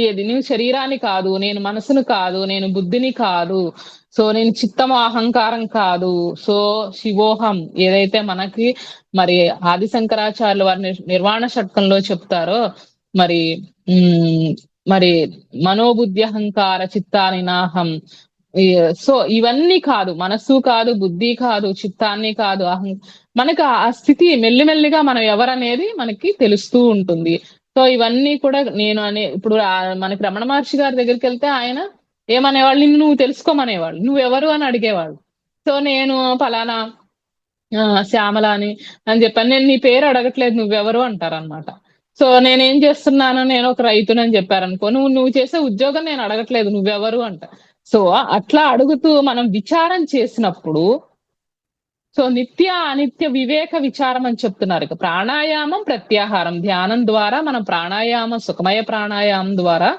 ఏది, నువ్వు శరీరాన్ని కాదు, నేను మనసును కాదు, నేను బుద్ధిని కాదు, సో నేను చిత్తము అహంకారం కాదు, సో శివోహం ఏదైతే మనకి మరి ఆది శంకరాచార్యులు వారి నిర్వాణ షట్కంలో చెప్తారో మరి మరి మనోబుద్ధి అహంకార చిత్తాని నాహం. సో ఇవన్నీ కాదు, మనస్సు కాదు, బుద్ధి కాదు, చిత్తాన్ని కాదు, మనకు ఆ స్థితి మెల్లిమెల్లిగా మనం ఎవరనేది మనకి తెలుస్తూ ఉంటుంది. సో ఇవన్నీ కూడా నేను ఇప్పుడు మనకి రమణ మహర్షి గారి దగ్గరికి వెళ్తే ఆయన ఏమనేవాళ్ళు, నిన్ను నువ్వు తెలుసుకోమనేవాళ్ళు, నువ్వెవరు అని అడిగేవాళ్ళు. సో నేను ఫలానా శ్యామల అని చెప్పాను. నేను నీ పేరు అడగట్లేదు, నువ్వెవరు అంటారనమాట. సో నేనేం చేస్తున్నాను, నేను ఒక రైతునని చెప్పారనుకో, నువ్వు చేసే ఉద్యోగం నేను అడగట్లేదు, నువ్వెవరు అంట. సో అట్లా అడుగుతూ మనం విచారం చేసినప్పుడు సో నిత్య అనిత్య వివేక విచారం అని చెప్తున్నారు. ఇక ప్రాణాయామం ప్రత్యాహారం, ధ్యానం ద్వారా మనం ప్రాణాయామం సుఖమయ ప్రాణాయామం ద్వారా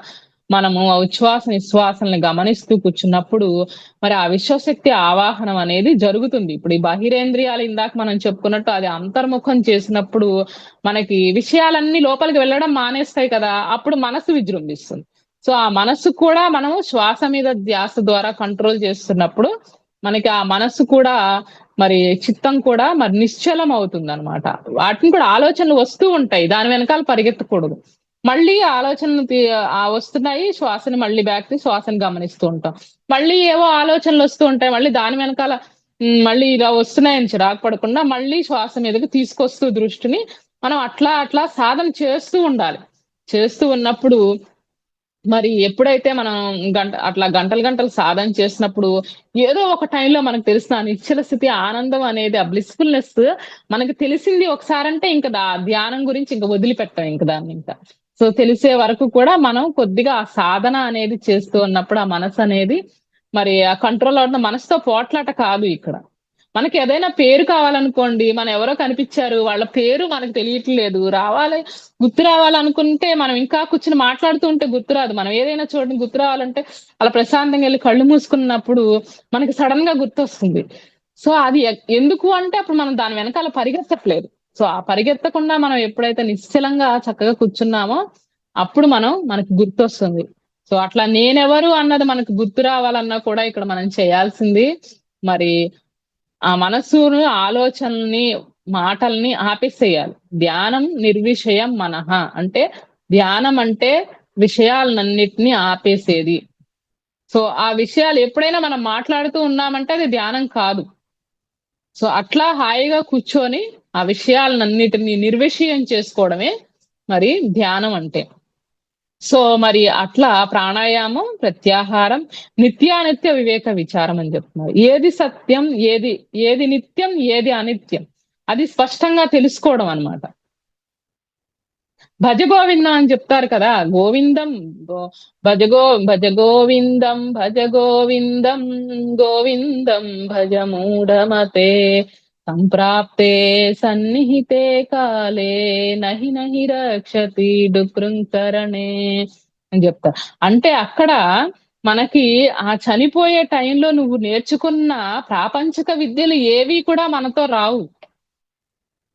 మనము ఉచ్ఛ్వాస నిశ్వాసాలను గమనిస్తూ కూర్చున్నప్పుడు మరి ఆ విశ్వశక్తి ఆవాహనం అనేది జరుగుతుంది. ఇప్పుడు ఈ బహిరేంద్రియాలు ఇందాక మనం చెప్పుకున్నట్టు అది అంతర్ముఖం చేసినప్పుడు మనకి విషయాలన్నీ లోపలికి వెళ్ళడం మానేస్తాయి కదా, అప్పుడు మనసు విజృంభిస్తుంది. సో ఆ మనస్సు కూడా మనము శ్వాస మీద ధ్యాస ద్వారా కంట్రోల్ చేస్తున్నప్పుడు మనకి ఆ మనస్సు కూడా మరి చిత్తం కూడా మరి నిశ్చలం అవుతుంది అనమాట. వాటిని కూడా ఆలోచనలు వస్తూ ఉంటాయి, దాని వెనకాల పరిగెత్తకూడదు. మళ్ళీ ఆలోచనలు వస్తున్నాయి, శ్వాసని మళ్ళీ బ్యాక్ శ్వాసని గమనిస్తూ ఉంటాం. మళ్ళీ ఏవో ఆలోచనలు వస్తూ ఉంటాయి, మళ్ళీ దాని వెనకాల మళ్ళీ ఇలా వస్తున్నాయని చిరాకు పడకుండా మళ్ళీ శ్వాస మీదకి తీసుకొస్తూ దృష్టిని మనం అట్లా అట్లా సాధన చేస్తూ ఉండాలి. చేస్తూ ఉన్నప్పుడు మరి ఎప్పుడైతే మనం అట్లా గంటలు గంటలు సాధన చేసినప్పుడు ఏదో ఒక టైంలో మనకు తెలిసిన నిశ్చల స్థితి ఆనందం అనేది, ఆ బ్లిస్ఫుల్నెస్ మనకి తెలిసింది ఒకసారంటే ఇంకా ధ్యానం గురించి ఇంకా వదిలిపెట్టాం ఇంకా దాన్ని ఇంకా. సో తెలిసే వరకు కూడా మనం కొద్దిగా ఆ సాధన అనేది చేస్తూ ఉన్నప్పుడు ఆ మనసు అనేది మరి ఆ కంట్రోల్ అవుతున్న, మనసుతో పోట్లాట కాదు ఇక్కడ. మనకి ఏదైనా పేరు కావాలనుకోండి, మన ఎవరో కనిపించారు, వాళ్ళ పేరు మనకు తెలియట్లేదు, రావాలి గుర్తు రావాలనుకుంటే మనం ఇంకా కూర్చుని మాట్లాడుతూ ఉంటే గుర్తురాదు. మనం ఏదైనా చూడండి గుర్తు రావాలంటే అలా ప్రశాంతంగా వెళ్ళి కళ్ళు మూసుకున్నప్పుడు మనకి సడన్ గా గుర్తొస్తుంది. సో అది ఎందుకు అంటే అప్పుడు మనం దాని వెనకాల పరిగెత్తట్లేదు. సో ఆ పరిగెత్తకుండా మనం ఎప్పుడైతే నిశ్చలంగా చక్కగా కూర్చున్నామో అప్పుడు మనకి గుర్తొస్తుంది. సో అట్లా నేనెవరు అన్నది మనకు గుర్తు రావాలన్నా కూడా ఇక్కడ మనం చేయాల్సింది మరి ఆ మనస్సును, ఆలోచనల్ని, మాటల్ని ఆపేసేయాలి. ధ్యానం నిర్విషయం మనః అంటే ధ్యానం అంటే విషయాలన్నిటిని ఆపేసేది. సో ఆ విషయాలు ఎప్పుడైనా మనం మాట్లాడుతూ ఉన్నామంటే అది ధ్యానం కాదు. సో అట్లా హాయిగా కూర్చొని ఆ విషయాలన్నిటిని నిర్విషయం చేసుకోవడమే మరి ధ్యానం అంటే. సో మరి అట్లా ప్రాణాయామం, ప్రత్యాహారం, నిత్యానిత్య వివేక విచారం అని చెప్తున్నారు. ఏది సత్యం, ఏది నిత్యం, ఏది అనిత్యం అది స్పష్టంగా తెలుసుకోవడం అన్నమాట. భజ గోవిందం అని చెప్తారు కదా, గోవిందం భజ గోవిందం భజ గోవిందం గోవిందం భజ మూఢమతే సంప్రాప్తే సన్నిహితే కాలే నహి నహి రక్షతి డుకృంకరణే అని చెప్తారు. అంటే అక్కడ మనకి ఆ చనిపోయే టైంలో నువ్వు నేర్చుకున్న ప్రాపంచిక విద్యలు ఏవి కూడా మనతో రావు.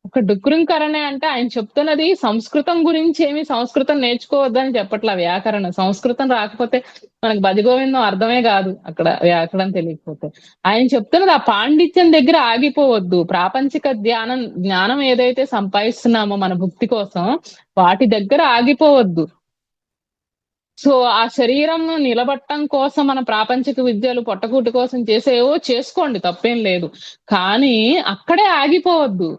ఒక డుకృంకరణే అంటే ఆయన చెప్తున్నది సంస్కృతం గురించి, ఏమి సంస్కృతం నేర్చుకోవద్దని చెప్పట్లా వ్యాకరణ. సంస్కృతం రాకపోతే మనకు భజగోవిందం అర్థమే కాదు అక్కడ వ్యాకరణం తెలియకపోతే. ఆయన చెప్తున్నది ఆ పాండిత్యం దగ్గర ఆగిపోవద్దు. ప్రాపంచిక జ్ఞానం ఏదైతే సంపాదిస్తున్నామో మన భుక్తి కోసం వాటి దగ్గర ఆగిపోవద్దు. సో ఆ శరీరం నిలబట్టం కోసం మన ప్రాపంచిక విద్యలు పొట్టకూటి కోసం చేసేవో చేసుకోండి, తప్పేం లేదు. కానీ అక్కడే ఆగిపోవద్దు.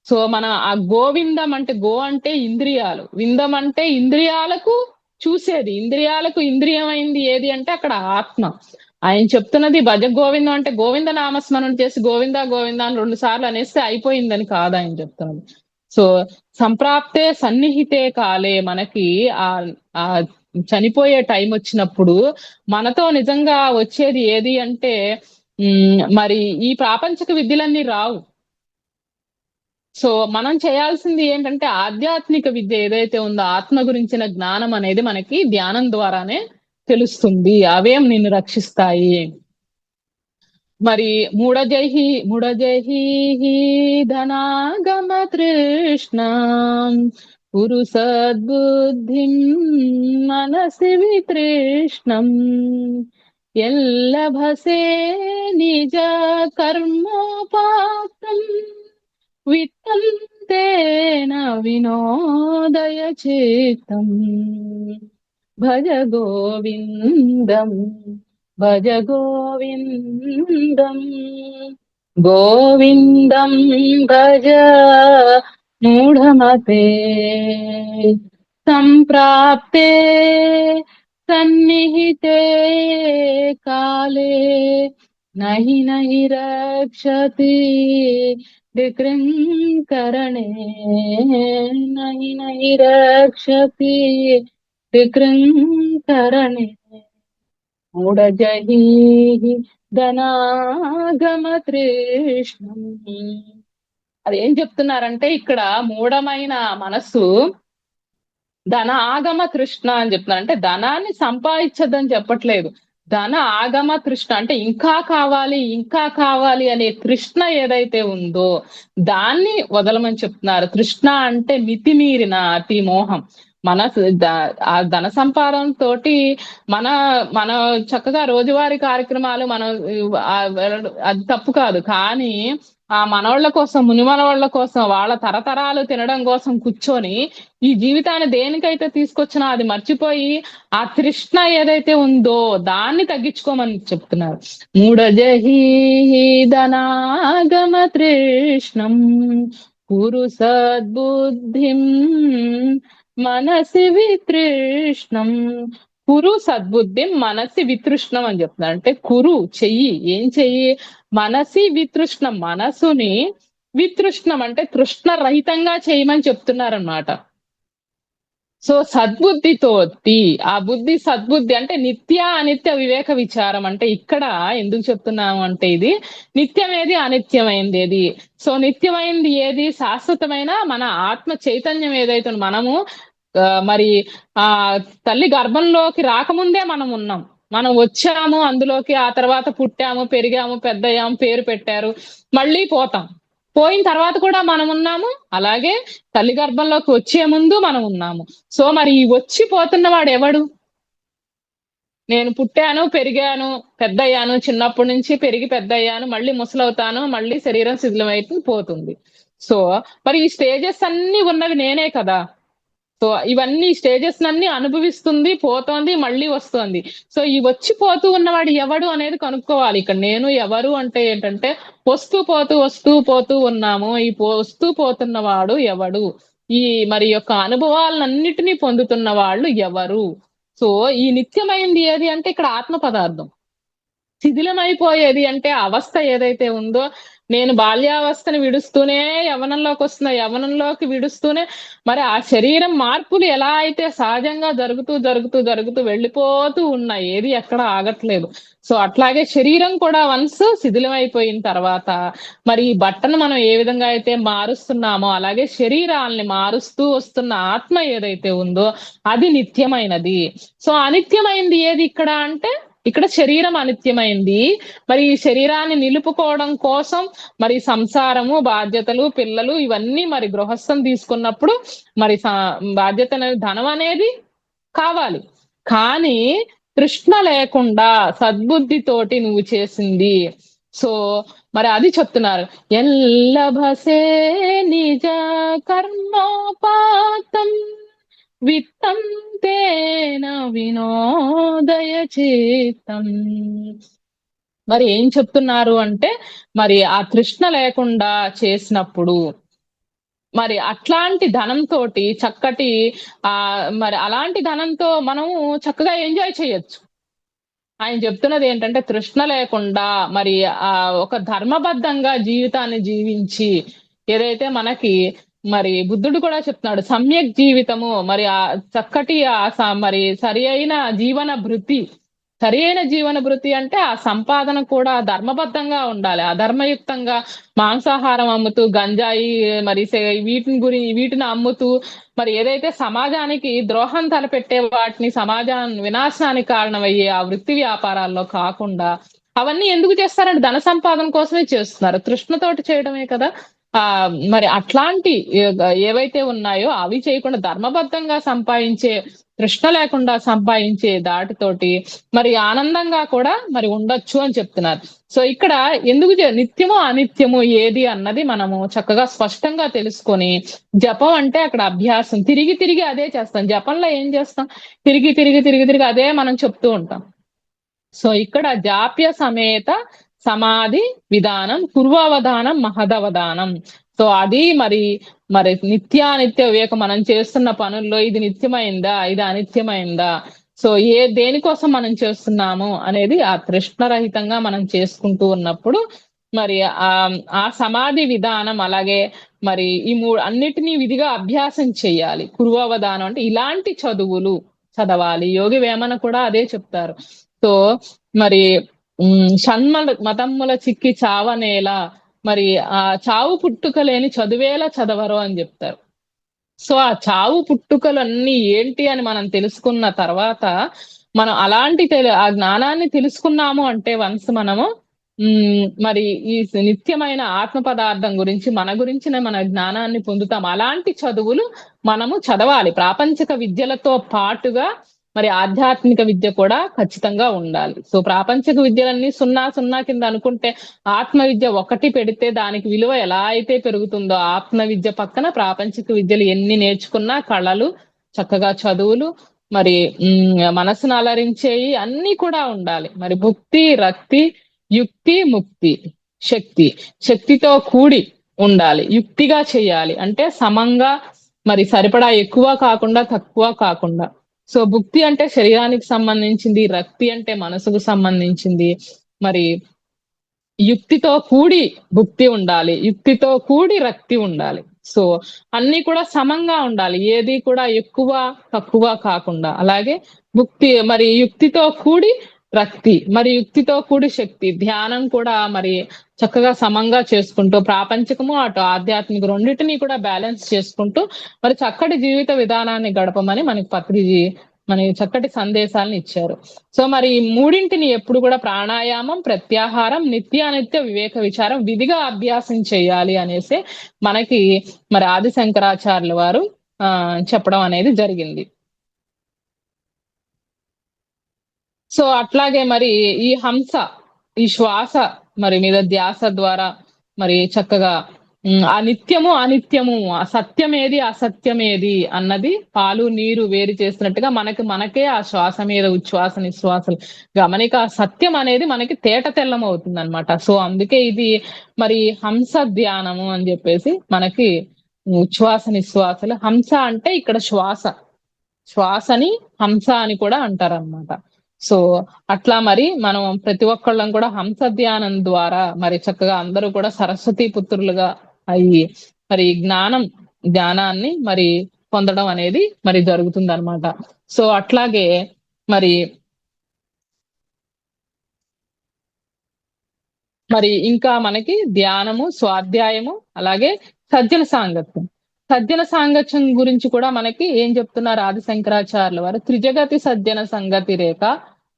సో మన ఆ గోవిందం అంటే గో అంటే ఇంద్రియాలు, విందం అంటే ఇంద్రియాలకు చూసేది, ఇంద్రియాలకు ఇంద్రియమైంది ఏది అంటే అక్కడ ఆత్మ. ఆయన చెప్తున్నది భజ గోవిందం అంటే గోవింద నామస్మరణ చేసి గోవింద గోవింద అని 2 సార్లు అనేస్తే అయిపోయిందని కాదు ఆయన చెప్తున్నది. సో సంప్రాప్తే సన్నిహితే కాలే మనకి ఆ చనిపోయే టైం వచ్చినప్పుడు మనతో నిజంగా వచ్చేది ఏది అంటే మరి ఈ ప్రాపంచిక విద్యలన్నీ రావు. సో మనం చేయాల్సింది ఏంటంటే ఆధ్యాత్మిక విద్య ఏదైతే ఉందో ఆత్మ గురించిన జ్ఞానం అనేది మనకి ధ్యానం ద్వారానే తెలుస్తుంది. అవేం నిన్ను రక్షిస్తాయి. మరి మూఢజహి ధనాగమ తృష్ణ కురు సద్బుద్ధిం మనసి వితృష్ణం ఎల్లభసే నిజ కర్మోపాత్తం విట్టంతేన వినోదయ చిత్తం భజ గోవిందం భజ గోవిందం గోవిందం భజ మూఢమతే సంప్రాప్తే సన్నిహితే కాలే నహి నహి రక్షతి వికృంకరణే నహి నహి రక్షతి వికృంకరణే మూఢజహి ధనాగమ తృష్ణం. అదేం చెప్తున్నారంటే ఇక్కడ మూఢమైన మనస్సు ధన ఆగమ తృష్ణ అని చెప్తున్నారు. అంటే ధనాన్ని సంపాదించద్దని చెప్పట్లేదు. ధన ఆగమ తృష్ణ అంటే ఇంకా కావాలి అనే తృష్ణ ఏదైతే ఉందో దాన్ని వదలమని చెప్తున్నారు. తృష్ణ అంటే మితిమీరిన అతి మోహం. మన ఆ ధన సంపాదన తోటి మన మన చక్కగా రోజువారీ కార్యక్రమాలు మనం అది తప్పు కాదు. కానీ ఆ మనోళ్ళ కోసం, మునిమనవాళ్ళ కోసం, వాళ్ళ తరతరాలు తినడం కోసం కూర్చొని ఈ జీవితాన్ని దేనికైతే తీసుకొచ్చినా అది మర్చిపోయి ఆ తృష్ణ ఏదైతే ఉందో దాన్ని తగ్గించుకోమని చెప్తున్నారు. మూఢజహీ ధనాగమ తృష్ణం కురు సద్బుద్ధిం మనసి వితృష్ణం. కురు సద్బుద్ధిం మనసి వితృష్ణం అని చెప్తున్నారు. అంటే కురు చెయ్యి, ఏం చెయ్యి? మనసి వితృష్ణం, మనసుని వితృష్ణం అంటే తృష్ణ రహితంగా చేయమని చెప్తున్నారనమాట. సో సద్బుద్ధితోటి, ఆ బుద్ధి సద్బుద్ధి అంటే నిత్య అనిత్య వివేక విచారం. అంటే ఇక్కడ ఎందుకు చెప్తున్నాము అంటే ఇది నిత్యమేది అనిత్యమైంది ఏది. సో నిత్యమైంది ఏది? శాశ్వతమైన మన ఆత్మ చైతన్యం ఏదైతే మనము మరి ఆ తల్లి గర్భంలోకి రాకముందే మనం ఉన్నాం. మనం వచ్చాము అందులోకి, ఆ తర్వాత పుట్టాము, పెరిగాము, పెద్దయ్యాము, పేరు పెట్టారు, మళ్ళీ పోతాం. పోయిన తర్వాత కూడా మనం ఉన్నాము, అలాగే తల్లి గర్భంలోకి వచ్చే ముందు మనం ఉన్నాము. సో మరి ఈ వచ్చి పోతున్న వాడు ఎవడు? నేను పుట్టాను, పెరిగాను, పెద్దయ్యాను, చిన్నప్పటి నుంచి పెరిగి పెద్దయ్యాను, మళ్ళీ ముసలవుతాను, మళ్ళీ శరీరం శిథిలమైతే పోతుంది. సో మరి ఈ స్టేజెస్ అన్ని ఉన్నవి నేనే కదా. సో ఇవన్నీ స్టేజెస్ అన్ని అనుభవిస్తుంది, పోతోంది, మళ్ళీ వస్తోంది. సో ఈ వచ్చి పోతూ ఉన్నవాడు ఎవడు అనేది కనుక్కోవాలి. ఇక్కడ నేను ఎవరు అంటే ఏంటంటే వస్తూ పోతూ ఉన్నాము. ఈ వస్తూ పోతున్నవాడు ఎవడు? ఈ మరి యొక్క అనుభవాలన్నిటినీ పొందుతున్న వాళ్ళు ఎవరు? సో ఈ నిత్యమైంది ఏది అంటే ఇక్కడ ఆత్మ పదార్థం. శిథిలమైపోయేది అంటే అవస్థ ఏదైతే ఉందో, నేను బాల్యావస్థను విడుస్తూనే యవ్వనంలోకి వస్తున్నా, యవ్వనంలోకి విడుస్తూనే మరి ఆ శరీరం మార్పులు ఎలా అయితే సహజంగా జరుగుతూ వెళ్ళిపోతూ ఉన్నాయి, ఏది ఎక్కడ ఆగట్లేదు. సో అట్లాగే శరీరం కూడా వన్స్ శిథిలమైపోయిన తర్వాత మరి ఈ బట్టను మనం ఏ విధంగా అయితే మారుస్తున్నామో అలాగే శరీరాల్ని మారుస్తూ వస్తున్న ఆత్మ ఏదైతే ఉందో అది నిత్యమైనది. సో అనిత్యమైంది ఏది ఇక్కడ అంటే ఇక్కడ శరీరం అనిత్యమైంది. మరి ఈ శరీరాన్ని నిలుపుకోవడం కోసం మరి సంసారము, బాధ్యతలు, పిల్లలు ఇవన్నీ మరి గృహస్థం తీసుకున్నప్పుడు మరి బాధ్యత అనేది, ధనం అనేది కావాలి. కానీ తృష్ణ లేకుండా సద్బుద్ధితోటి నువ్వు చేసింది. సో మరి అది చెప్తున్నారు. ఎల్లభసే నిజ కర్మోపాతం విత్తం తేన వినోదయ చిత్తం. మరి ఏం చెప్తున్నారు అంటే మరి ఆ తృష్ణ లేకుండా చేసినప్పుడు మరి అట్లాంటి ధనంతో చక్కటి మరి అలాంటి ధనంతో మనం చక్కగా ఎంజాయ్ చేయొచ్చు. ఆయన చెప్తున్నది ఏంటంటే తృష్ణ లేకుండా మరి ఒక ధర్మబద్ధంగా జీవితాన్ని జీవించి ఏదైతే మనకి మరి బుద్ధుడు కూడా చెప్తున్నాడు సమ్యక్ జీవితము, మరి ఆ చక్కటి మరి సరి అయిన జీవన భృతి అంటే ఆ సంపాదన కూడా ధర్మబద్ధంగా ఉండాలి. అధర్మయుక్తంగా మాంసాహారం అమ్ముతూ, గంజాయి మరి వీటిని అమ్ముతూ మరి ఏదైతే సమాజానికి ద్రోహం తలపెట్టే వాటిని, సమాజాన్ని వినాశనానికి కారణమయ్యే ఆ వృత్తి వ్యాపారాల్లో కాకుండా అవన్నీ ఎందుకు చేస్తారంటే ధన సంపాదన కోసమే చేస్తున్నారు. తృష్ణతోటి చేయడమే కదా. మరి అట్లాంటి ఏవైతే ఉన్నాయో అవి చేయకుండా ధర్మబద్ధంగా సంపాదించే, తృష్ణ లేకుండా సంపాదించే దాటితోటి మరి ఆనందంగా కూడా మరి ఉండొచ్చు అని చెప్తున్నారు. సో ఇక్కడ ఎందుకు నిత్యము అనిత్యము ఏది అన్నది మనము చక్కగా స్పష్టంగా తెలుసుకొని, జపం అంటే అక్కడ అభ్యాసం, తిరిగి అదే చేస్తాం. జపంలో ఏం చేస్తాం? తిరిగి అదే మనం చెప్తూ ఉంటాం. సో ఇక్కడ జాప్య సమేత సమాధి విధానం, పూర్వావధానం మహదవధానం. సో అది మరి నిత్యానిత్య వివేకం, మనం చేస్తున్న పనుల్లో ఇది నిత్యమైందా, ఇది అనిత్యమైందా, సో దేనికోసం మనం చేస్తున్నాము అనేది ఆ తృష్ణరహితంగా మనం చేసుకుంటూ ఉన్నప్పుడు మరి ఆ సమాధి విధానం, అలాగే మరి ఈ అన్నిటినీ విధిగా అభ్యాసం చేయాలి. పూర్వావధానం అంటే ఇలాంటి చదువులు చదవాలి. యోగి వేమన కూడా అదే చెప్తారు. సో మరి మతమ్ముల చిక్కి చావనేలా, మరి ఆ చావు పుట్టుక లేని చదువేలా చదవరు అని చెప్తారు. సో ఆ చావు పుట్టుకలు అన్ని ఏంటి అని మనం తెలుసుకున్న తర్వాత మనం అలాంటి ఆ జ్ఞానాన్ని తెలుసుకున్నాము అంటే వన్స్ మనము మరి ఈ నిత్యమైన ఆత్మ పదార్థం గురించి మన గురించిన మన జ్ఞానాన్ని పొందుతాం. అలాంటి చదువులు మనము చదవాలి. ప్రాపంచిక విద్యలతో పాటుగా మరి ఆధ్యాత్మిక విద్య కూడా ఖచ్చితంగా ఉండాలి. సో ప్రాపంచిక విద్యలన్నీ సున్నా సున్నా కింద అనుకుంటే ఆత్మ విద్య ఒకటి పెడితే దానికి విలువ ఎలా అయితే పెరుగుతుందో ఆత్మ విద్య పక్కన ప్రాపంచిక విద్యలు ఎన్ని నేర్చుకున్నా కళలు, చక్కగా చదువులు, మరి మనసును అలరించేయి అన్ని కూడా ఉండాలి. మరి భుక్తి, రక్తి, యుక్తి, ముక్తి, శక్తి. శక్తితో కూడి ఉండాలి. యుక్తిగా చేయాలి. అంటే సమంగా మరి సరిపడా ఎక్కువ కాకుండా తక్కువ కాకుండా. సో భుక్తి అంటే శరీరానికి సంబంధించింది, రక్తి అంటే మనసుకు సంబంధించింది. మరి యుక్తితో కూడి భుక్తి ఉండాలి, యుక్తితో కూడి రక్తి ఉండాలి. సో అన్ని కూడా సమంగా ఉండాలి, ఏది కూడా ఎక్కువ తక్కువ కాకుండా. అలాగే భుక్తి మరి యుక్తితో కూడి రక్తి, మరి యుక్తితో కూడి శక్తి. ధ్యానం కూడా మరి చక్కగా సమంగా చేసుకుంటూ ప్రాపంచికము అటు ఆధ్యాత్మిక రెండింటినీ కూడా బ్యాలెన్స్ చేసుకుంటూ మరి చక్కటి జీవిత విధానాన్ని గడపమని మనకి పత్రిజీ మన చక్కటి సందేశాలను ఇచ్చారు. సో మరి ఈ మూడింటిని ఎప్పుడు కూడా ప్రాణాయామం, ప్రత్యాహారం, నిత్యానిత్య వివేక విచారం విధిగా అభ్యాసం చేయాలి అనేసి మనకి మరి ఆది శంకరాచార్యుల వారు చెప్పడం అనేది జరిగింది. సో అట్లాగే మరి ఈ హంస, ఈ శ్వాస మరి మీద ధ్యాస ద్వారా మరి చక్కగా అనిత్యము అనిత్యము, సత్యమేది అసత్యమేది అన్నది పాలు నీరు వేరు చేస్తున్నట్టుగా మనకే ఆ శ్వాస మీద ఉచ్ఛ్వాస నిశ్వాసలు గమనిక సత్యం అనేది మనకి తేట తెల్లం అవుతుంది అనమాట. సో అందుకే ఇది మరి హంస ధ్యానము అని చెప్పేసి మనకి ఉచ్ఛ్వాస నిశ్వాసలు. హంస అంటే ఇక్కడ శ్వాసని హంస అని కూడా అంటారనమాట. సో అట్లా మరి మనం ప్రతి ఒక్కళ్ళం కూడా హంస ధ్యానం ద్వారా మరి చక్కగా అందరూ కూడా సరస్వతి పుత్రులుగా అయ్యి మరి జ్ఞానాన్ని మరి పొందడం అనేది మరి జరుగుతుంది అనమాట. సో అట్లాగే మరి ఇంకా మనకి ధ్యానము, స్వాధ్యాయము, అలాగే సజ్జన సాంగత్యం. సజ్జన సాంగత్యం గురించి కూడా మనకి ఏం చెప్తున్నారు ఆది శంకరాచార్యుల వారు? త్రిజగతి సజ్జన సంగతి రేఖ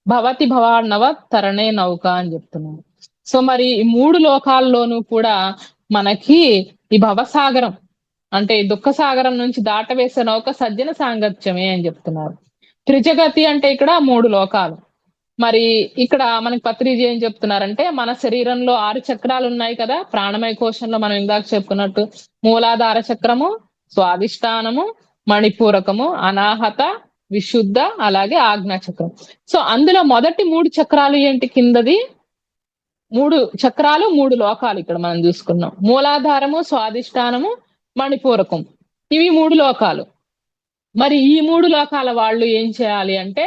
భవతి భవార్ణవ తరణే నౌక అని చెప్తున్నారు. సో మరి ఈ మూడు లోకాల్లోనూ కూడా మనకి ఈ భవసాగరం అంటే దుఃఖ సాగరం నుంచి దాటవేసే నౌక సజ్జన సాంగత్యమే అని చెప్తున్నారు. త్రిజగతి అంటే ఇక్కడ మూడు లోకాలు. మరి ఇక్కడ మనకి పత్రిజీ ఏం చెప్తున్నారంటే మన శరీరంలో 6 చక్రాలు ఉన్నాయి కదా, ప్రాణమయ కోశంలో మనం ఇందాక చెప్పుకున్నట్టు మూలాధార చక్రము, స్వాదిష్టానము, మణిపూరకము, అనాహత, విశుద్ధ, అలాగే ఆజ్ఞా చక్రం. సో అందులో మొదటి 3 చక్రాలు ఏంటి? కిందది 3 చక్రాలు 3 లోకాలు ఇక్కడ మనం చూసుకున్నాం. మూలాధారము, స్వాదిష్టానము, మణిపూరకం, ఇవి 3 లోకాలు. మరి ఈ 3 లోకాల వాళ్ళు ఏం చేయాలి అంటే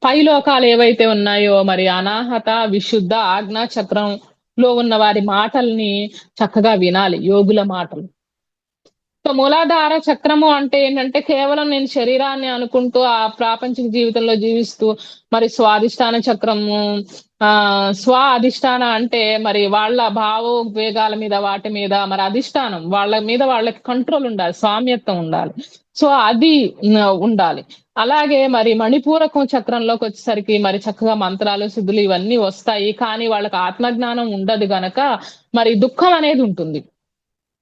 పై లోకాలు ఏవైతే ఉన్నాయో మరి అనాహత, విశుద్ధ, ఆజ్ఞా చక్రంలో ఉన్న వారి మాటల్ని చక్కగా వినాలి, యోగుల మాటలు. సో మూలాధార చక్రము అంటే ఏంటంటే కేవలం నేను శరీరాన్ని అనుకుంటూ ఆ ప్రాపంచిక జీవితంలో జీవిస్తూ, మరి స్వాధిష్టాన చక్రము స్వ అధిష్టాన అంటే మరి వాళ్ళ భావోద్వేగాల మీద వాటి మీద మరి అధిష్టానం వాళ్ళ మీద వాళ్ళకి కంట్రోల్ ఉండాలి, స్వామ్యత్వం ఉండాలి. సో అది ఉండాలి. అలాగే మరి మణిపూరకం చక్రంలోకి వచ్చేసరికి మరి చక్కగా మంత్రాలు, సిద్ధులు ఇవన్నీ వస్తాయి, కానీ వాళ్ళకి ఆత్మజ్ఞానం ఉండదు గనక మరి దుఃఖం అనేది ఉంటుంది.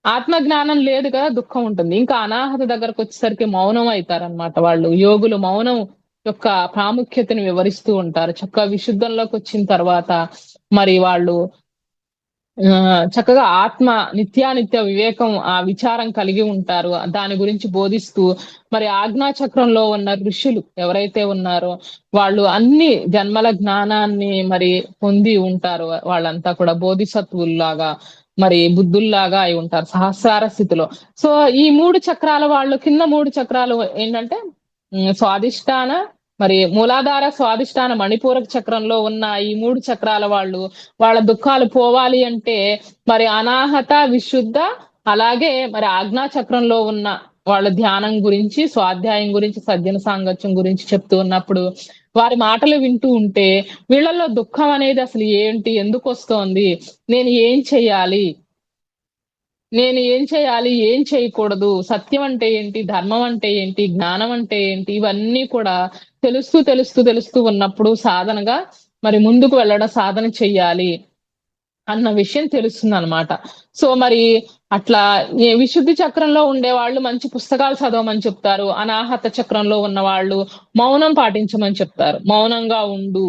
ఆత్మజ్ఞానం లేదు కదా, దుఃఖం ఉంటుంది. ఇంకా అనాహత దగ్గరకు వచ్చేసరికి మౌనం అవుతారనమాట. వాళ్ళు యోగులు మౌనం యొక్క ప్రాముఖ్యతను వివరిస్తూ ఉంటారు. చక్కగా విశుద్ధంలోకి వచ్చిన తర్వాత మరి వాళ్ళు చక్కగా నిత్యానిత్య వివేకం ఆ విచారం కలిగి ఉంటారు. దాని గురించి బోధిస్తూ మరి ఆజ్ఞా చక్రంలో ఉన్న ఋషులు ఎవరైతే ఉన్నారో వాళ్ళు అన్ని జన్మల జ్ఞానాన్ని మరి పొంది ఉంటారు. వాళ్ళంతా కూడా బోధిసత్వుల్లాగా మరి బుద్ధుల్లాగా అయి ఉంటారు సహస్రార స్థితిలో. సో ఈ 3 చక్రాల వాళ్ళు కింద 3 చక్రాలు ఏంటంటే స్వాదిష్టాన, మరి మూలాధార, స్వాదిష్టాన, మణిపూరక చక్రంలో ఉన్న ఈ 3 చక్రాల వాళ్ళు వాళ్ళ దుఃఖాలు పోవాలి అంటే మరి అనాహత, విశుద్ధ, అలాగే మరి ఆజ్ఞా చక్రంలో ఉన్న వాళ్ళ ధ్యానం గురించి, స్వాధ్యాయం గురించి, సజ్జన సాంగత్యం గురించి చెప్తూ ఉన్నప్పుడు వారి మాటలు వింటూ ఉంటే వీళ్ళల్లో దుఃఖం అనేది అసలు ఏంటి, ఎందుకు వస్తోంది, నేను ఏం చెయ్యాలి, ఏం చేయకూడదు, సత్యం అంటే ఏంటి, ధర్మం అంటే ఏంటి, జ్ఞానం అంటే ఏంటి, ఇవన్నీ కూడా తెలుస్తూ ఉన్నప్పుడు సాధనగా మరి ముందుకు వెళ్ళడం, సాధన చెయ్యాలి అన్న విషయం తెలుస్తుంది అనమాట. సో మరి అట్లా విశుద్ధి చక్రంలో ఉండేవాళ్ళు మంచి పుస్తకాలు చదవమని చెప్తారు. అనాహత చక్రంలో ఉన్న వాళ్ళు మౌనం పాటించమని చెప్తారు. మౌనంగా ఉండు.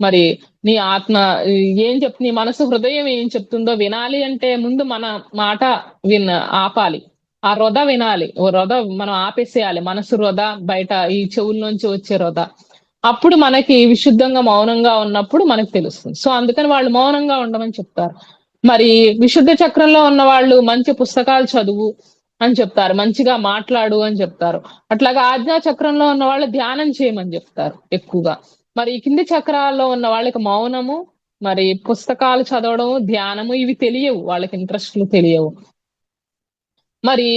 మరి నీ ఆత్మ ఏం నీ మనసు హృదయం ఏం చెప్తుందో వినాలి అంటే ముందు మన మాట ఆపాలి. ఆ రొద వినాలి. ఓ రొద మనం ఆపేసేయాలి. మనసు రొద, బయట ఈ చెవుల నుంచి వచ్చే రొద. అప్పుడు మనకి విశుద్ధంగా మౌనంగా ఉన్నప్పుడు మనకు తెలుస్తుంది. సో అందుకని వాళ్ళు మౌనంగా ఉండమని చెప్తారు. మరి విశుద్ధ చక్రంలో ఉన్న వాళ్ళు మంచి పుస్తకాలు చదువు అని చెప్తారు. మంచిగా మాట్లాడు అని చెప్తారు. అట్లాగా ఆజ్ఞా చక్రంలో ఉన్న వాళ్ళు ధ్యానం చేయమని చెప్తారు ఎక్కువగా. మరి ఈ కింది చక్రాల్లో ఉన్న వాళ్ళకి మౌనము, మరి పుస్తకాలు చదవడము, ధ్యానము ఇవి తెలియవు. వాళ్ళకి ఇంట్రెస్ట్లు తెలియవు. మరి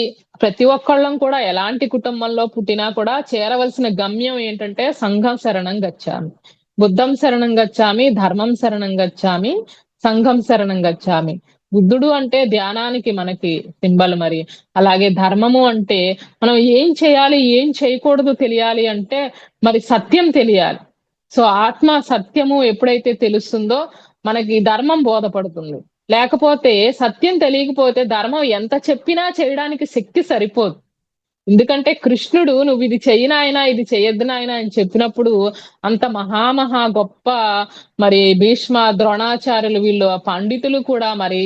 ప్రతి ఒక్కళ్ళం కూడా ఎలాంటి కుటుంబంలో పుట్టినా కూడా చేరవలసిన గమ్యం ఏంటంటే సంఘం శరణం గచ్చామి. బుద్ధం శరణం గచ్చామి, ధర్మం శరణం గచ్చామి, సంఘం శరణం గచ్చామి. బుద్ధుడు అంటే ధ్యానానికి మనకి సింబల్ మరి. అలాగే ధర్మము అంటే మనం ఏం చేయాలి, ఏం చేయకూడదు తెలియాలి అంటే మరి సత్యం తెలియాలి. సో ఆత్మ సత్యము ఎప్పుడైతే తెలుస్తుందో మనకి ధర్మం బోధపడుతుంది. లేకపోతే సత్యం తెలియకపోతే ధర్మం ఎంత చెప్పినా చేయడానికి శక్తి సరిపోదు. ఎందుకంటే కృష్ణుడు నువ్వు ఇది చెయ్యి నాయనా, ఇది చెయ్యొద్దు నాయనా అని చెప్పినప్పుడు అంత మహామహా గొప్ప మరి భీష్మ, ద్రోణాచార్యులు వీళ్ళు పండితులు కూడా మరి